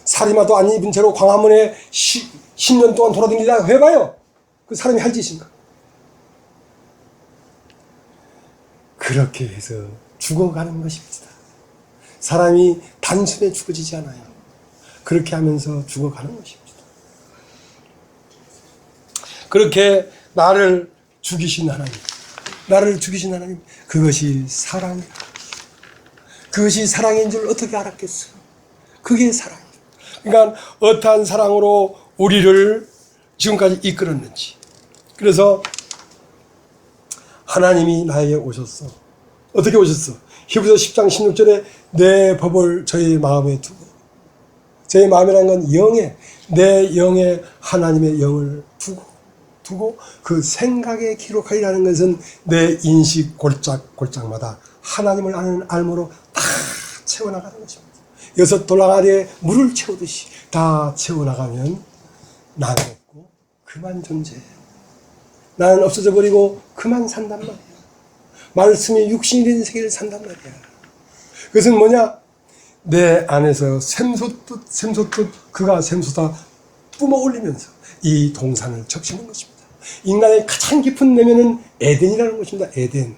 사리마도 안 입은 채로 광화문에 10년 동안 돌아다니다 해봐요. 그 사람이 할 짓인가. 그렇게 해서 죽어가는 것입니다. 사람이 단순에 죽어지지 않아요. 그렇게 하면서 죽어가는 것입니다. 그렇게 나를 죽이신 하나님, 그것이 사랑이라. 그것이 사랑인 줄 어떻게 알았겠어요? 그게 사랑이에요. 그러니까 어떠한 사랑으로 우리를 지금까지 이끌었는지. 그래서 하나님이 나에게 오셨어. 어떻게 오셨어? 히브리서 10장 16절에 내 법을 저희 마음에 두고, 저희 마음이라는 건 영에, 내 영에 하나님의 영을 두고 그 생각에 기록하리라는 것은 내 인식 골짝골짝마다 하나님을 아는 알므로 다 채워나가는 것입니다. 6돌 항아리에 물을 채우듯이 다 채워나가면 나는 없고 그만 존재해요. 나는 없어져 버리고 그만 산단 말이야. 말씀이 육신이 된 세계를 산단 말이야. 그것은 뭐냐? 내 안에서 샘솟듯 그가 샘솟아 뿜어 올리면서 이 동산을 적시는 것입니다. 인간의 가장 깊은 내면은 에덴이라는 것입니다. 에덴.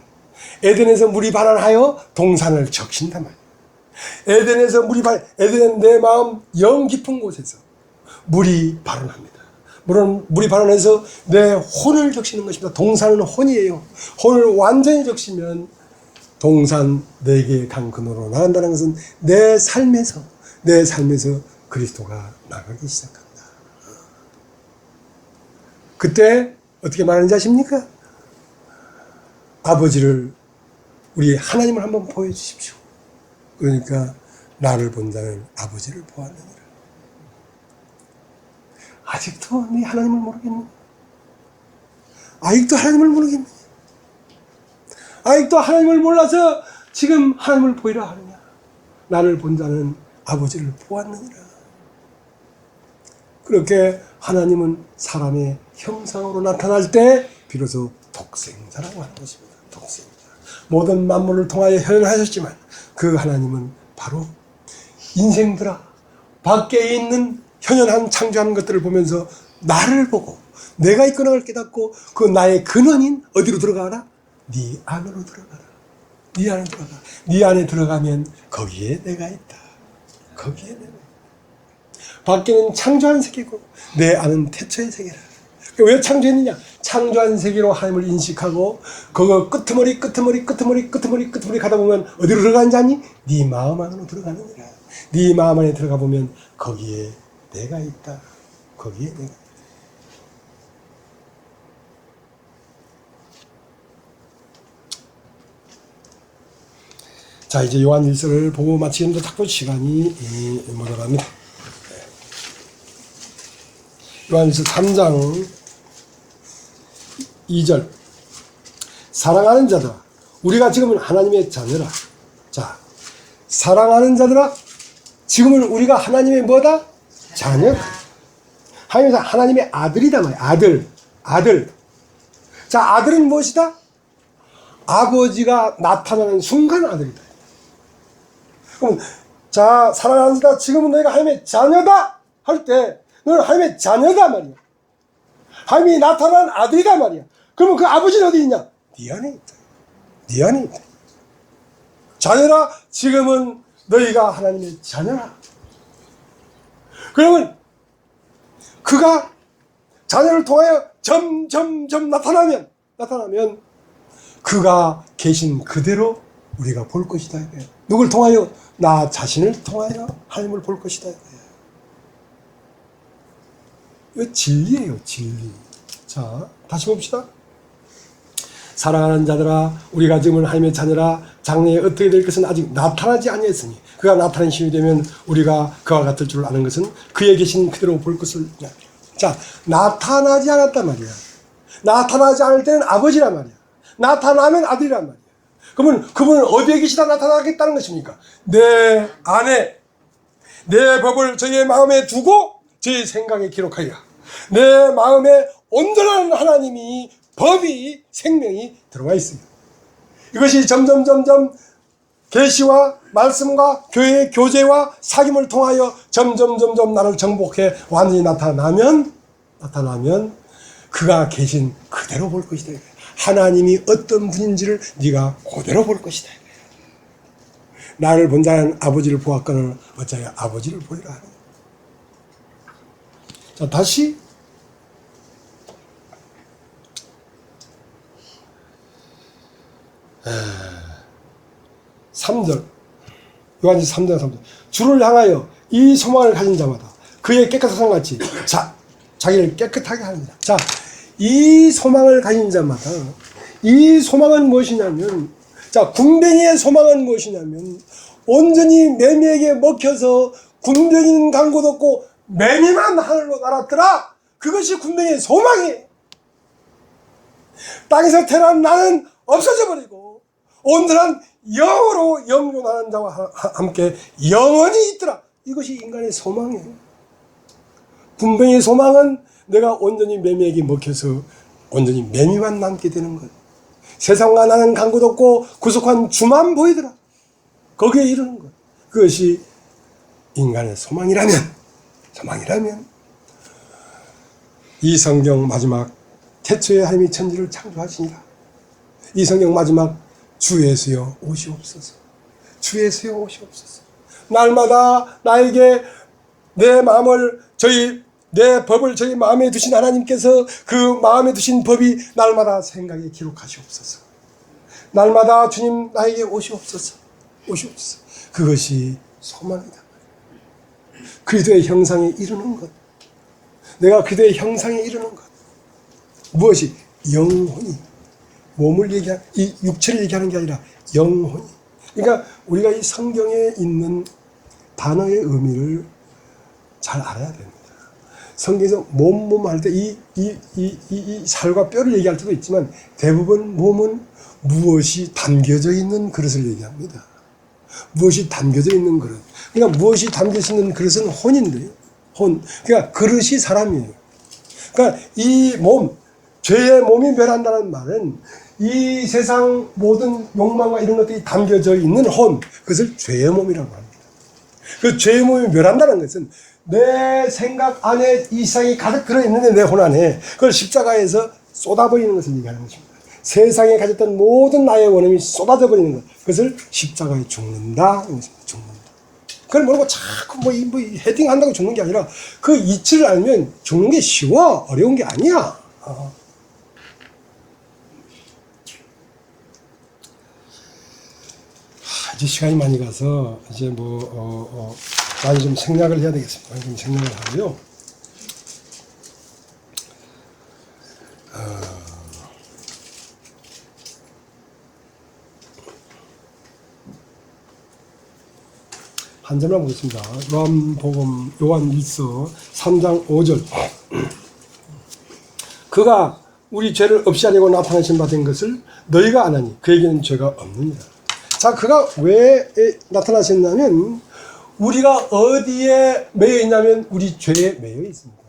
에덴에서 물이 발원하여 동산을 적신단 말이에요. 에덴에서 에덴 내 마음 영 깊은 곳에서 물이 발원합니다. 물은 물이 발원해서 내 혼을 적시는 것입니다. 동산은 혼이에요. 혼을 완전히 적시면 동산 네 개의 강 근원으로 나간다는 것은 내 삶에서 그리스도가 나가기 시작합니다. 그때 어떻게 말하는지 아십니까? 아버지를, 우리 하나님을 한번 보여주십시오. 그러니까 나를 본 자는 아버지를 보았느니라. 아직도 네 하나님을 모르겠느냐? 아직도 하나님을 모르겠느냐? 아직도 하나님을 몰라서 지금 하나님을 보이라 하느냐? 나를 본 자는 아버지를 보았느니라. 그렇게 하나님은 사람의 형상으로 나타날 때 비로소 독생자라고 하는 것입니다. 독생자. 모든 만물을 통하여 현현하셨지만 그 하나님은 바로 인생들아, 밖에 있는 현현한 창조하는 것들을 보면서 나를 보고 내가 이끄는 걸 깨닫고 그 나의 근원인 어디로 들어가라? 네 안으로 들어가라. 네 안에 들어가. 네 안에 들어가면 거기에 내가 있다. 거기에 내가 있다. 밖에는 창조한 세계고 내 안은 태초의 세계라. 왜 창조했느냐? 창조한 세계로 하나님을 인식하고 그거 끄트머리 가다 보면 어디로 들어가는지 아니? 네 마음 안으로 들어가느니라. 네 마음 안에 들어가 보면 거기에 내가 있다. 거기에 내가 있다. 자, 이제 요한 1서를 보고 마치는데 자꾸 시간이 모자랍니다. 요한 1서 3장 2절. 사랑하는 자들아, 우리가 지금은 하나님의 자녀라. 자, 사랑하는 자들아, 지금은 우리가 하나님의 뭐다? 자녀. 하나님의 아들이다 말이야. 아들. 자, 아들은 무엇이다? 아버지가 나타나는 순간 아들이다. 그럼, 자, 사랑하는 자들아, 지금은 너희가 하나님의 자녀다 할 때 너는 하나님의 자녀다 말이야. 하나님이 나타난 아들이다 말이야. 그러면 그 아버지는 어디 있냐? 네 안에 있다. 네 안에 있다. 자녀라, 지금은 너희가 하나님의 자녀라. 그러면 그가 자녀를 통하여 점점 나타나면 그가 계신 그대로 우리가 볼 것이다. 누굴 통하여? 나 자신을 통하여 하나님을 볼 것이다. 이거 진리예요, 진리. 자, 다시 봅시다. 사랑하는 자들아, 우리가 지금은 하나님의 자녀라. 장래에 어떻게 될 것은 아직 나타나지 아니했으니 그가 나타난 시이 되면 우리가 그와 같을 줄 아는 것은 그에 계신 그대로 볼 것을. 자, 나타나지 않았단 말이야. 나타나지 않을 때는 아버지란 말이야. 나타나면 아들이란 말이야. 그러면 그분은 어디에 계시다 나타나겠다는 것입니까? 내 안에 내 법을 저희의 마음에 두고 저희 생각에 기록하리라. 내 마음에 온전한 하나님이, 법이, 생명이 들어와 있습니다. 이것이 점점 계시와 말씀과 교회의 교제와 사귐을 통하여 점점 나를 정복해 완전히 나타나면 그가 계신 그대로 볼 것이다. 하나님이 어떤 분인지를 네가 그대로 볼 것이다. 나를 본 자는 아버지를 보았거늘 어찌하여 아버지를 보이라 하느냐. 자, 다시 3절. 요한지 3장 3절. 주를 향하여 이 소망을 가진 자마다 그의 깨끗한 상같이 자기를 깨끗하게 합니다. 자, 이 소망을 가진 자마다, 이 소망은 무엇이냐면, 자, 군뱅이의 소망은 무엇이냐면, 온전히 매미에게 먹혀서 군뱅이는 간 곳 없고 매미만 하늘로 날았더라. 그것이 군뱅이의 소망이에요. 땅에서 태어난 나는 없어져 버리고 온전한 영으로 영존하는 자와 함께 영원히 있더라. 이것이 인간의 소망이에요. 군뱅이의 소망은 내가 온전히 매미에게 먹혀서 온전히 매미만 남게 되는 것. 세상과 나는 간 곳 없고 구속한 주만 보이더라. 거기에 이르는 것. 그것이 인간의 소망이라면 이 성경 마지막 태초에 하나님이 천지를 창조하시니라. 이 성경 마지막 주 예수여 오시옵소서. 주 예수여 오시옵소서. 날마다 나에게 내 마음을 내 법을 저희 마음에 두신 하나님께서 그 마음에 두신 법이 날마다 생각에 기록하시옵소서. 날마다 주님 나에게 오시옵소서. 오시옵소서. 그것이 소망이다. 그리스도의 형상에 이르는 것. 내가 그리스도의 형상에 이르는 것. 무엇이? 영혼이. 몸을 얘기하는, 이 육체를 얘기하는 게 아니라 영혼이. 그러니까 우리가 이 성경에 있는 단어의 의미를 잘 알아야 됩니다. 성경에서 몸 할 때 이 살과 뼈를 얘기할 때도 있지만 대부분 몸은 무엇이 담겨져 있는 그릇을 얘기합니다. 무엇이 담겨져 있는 그릇. 그러니까 무엇이 담겨져 있는 그릇은 혼인데요. 혼. 그러니까 그릇이 사람이에요. 그러니까 이 몸, 죄의 몸이 멸한다는 말은 이 세상 모든 욕망과 이런 것들이 담겨져 있는 혼, 그것을 죄의 몸이라고 합니다. 그 죄의 몸이 멸한다는 것은 내 생각 안에 이 세상이 가득 들어있는데 내 혼 안에 그걸 십자가에서 쏟아버리는 것을 얘기하는 것입니다. 세상에 가졌던 모든 나의 원함이 쏟아져 버리는 것, 그것을 십자가에 죽는다. 죽는다. 그걸 모르고 자꾸 뭐 헤딩한다고 죽는 게 아니라 그 이치를 알면 죽는 게 쉬워. 어려운 게 아니야. 이제 시간이 많이 가서 이제 많이 좀 생략을 해야 되겠습니다. 많이 좀 생략을 하고요. 한 절만 보겠습니다. 요한복음, 요한 1서 3장 5절. 그가 우리 죄를 없이 하려고 나타나신 바 된 것을 너희가 아나니 그에게는 죄가 없느니라. 자, 그가 왜 나타나셨냐면 우리가 어디에 매여 있냐면 우리 죄에 매여 있습니다.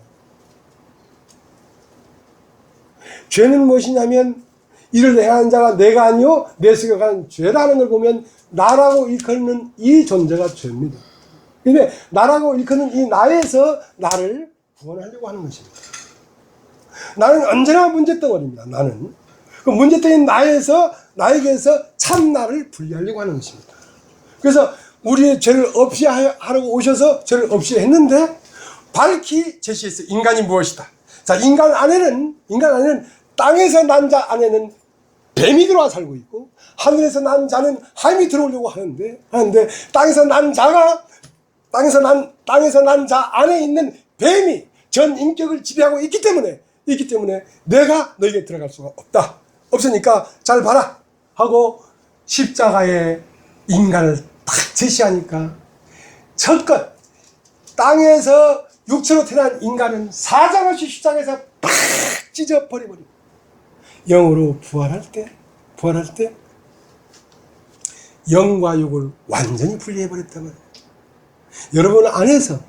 죄는 무엇이냐면 이를 행하는 자가 내가 아니요 내 속에 가는 죄라는 걸 보면 나라고 일컫는 이 존재가 죄입니다. 근데 나라고 일컫는 이 나에서 나를 구원하려고 하는 것입니다. 나는 언제나 문제덩어리입니다. 나는 그 문제덩어리 나에게서 참 나를 분리하려고 하는 것입니다. 그래서 우리의 죄를 없이 하려고 오셔서 죄를 없이 했는데 밝히 제시했어요. 인간이 무엇이다. 자, 인간 안에는 땅에서 난 자 안에는 뱀이 들어와 살고 있고 하늘에서 난 자는 하임이 들어오려고 하는데 땅에서 난 자 안에 있는 뱀이 전 인격을 지배하고 있기 때문에 내가 너에게 들어갈 수가 없다. 없으니까 잘 봐라 하고 십자가에 인간을 딱 제시하니까 첫껏 땅에서 육체로 태어난 인간은 사정없이 십자가에서 팍 찢어버리고 영으로 부활할 때 영과 육을 완전히 분리해버렸단 말이에요. 여러분 안에서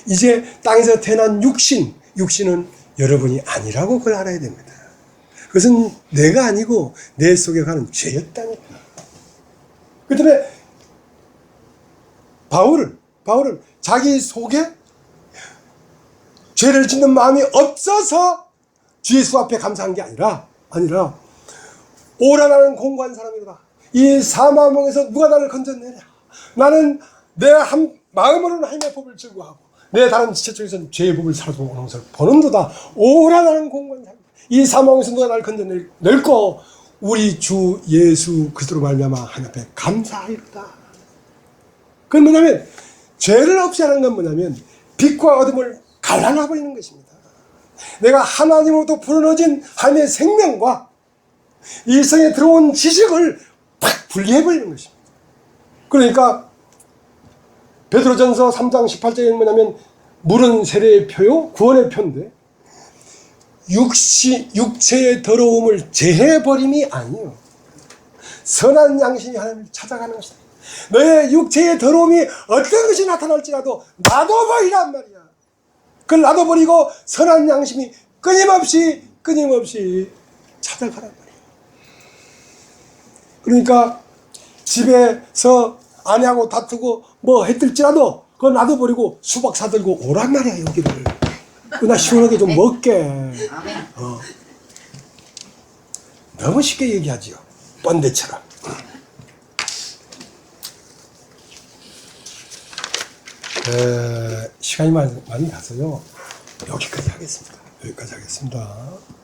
이제 땅에서 태어난 육신은 여러분이 아니라고 그걸 알아야 됩니다. 그것은 내가 아니고 내 속에 가는 죄였다니까. 그 때문에 바울은 자기 속에 죄를 짓는 마음이 없어서 주 예수 앞에 감사한 게 아니라 오라 나는 공고한 사람이로다. 이 사망에서 누가 나를 건져내랴. 나는 내 한 마음으로는 하나님의 법을 즐거워하고 내 다른 지체 쪽에서는 죄의 법을 살아서 오는 것을 보는도다. 오라 나는 공고한 사람. 이 사망에서 누가 나를 건져낼고 우리 주 예수 그리스도로 말미암아 하나님 앞에 감사하리로다. 그건 뭐냐면 죄를 없이 하는 건 뭐냐면 빛과 어둠을 갈라놔 버리는 것입니다. 내가 하나님으로부터 불어넣어진 하나님의 생명과 일생에 들어온 지식을 팍 분리해버리는 것입니다. 그러니까 베드로전서 3장 18절에 뭐냐면 물은 세례의 표요 구원의 표인데 육체의 더러움을 제해버림이 아니에요. 선한 양심이 하나님을 찾아가는 것이다. 너의 육체의 더러움이 어떤 것이 나타날지라도 놔둬버리란 말이야. 그걸 놔둬버리고 선한 양심이 끊임없이 찾아가란 말이야. 그러니까 집에서 아내하고 다투고 뭐 했을지라도 그걸 놔둬버리고 수박 사들고 오란 말이야. 여기를 나 시원하게 좀 먹게. 너무 쉽게 얘기하지요. 번데처럼. 시간이 많이 가서요. 여기까지 하겠습니다.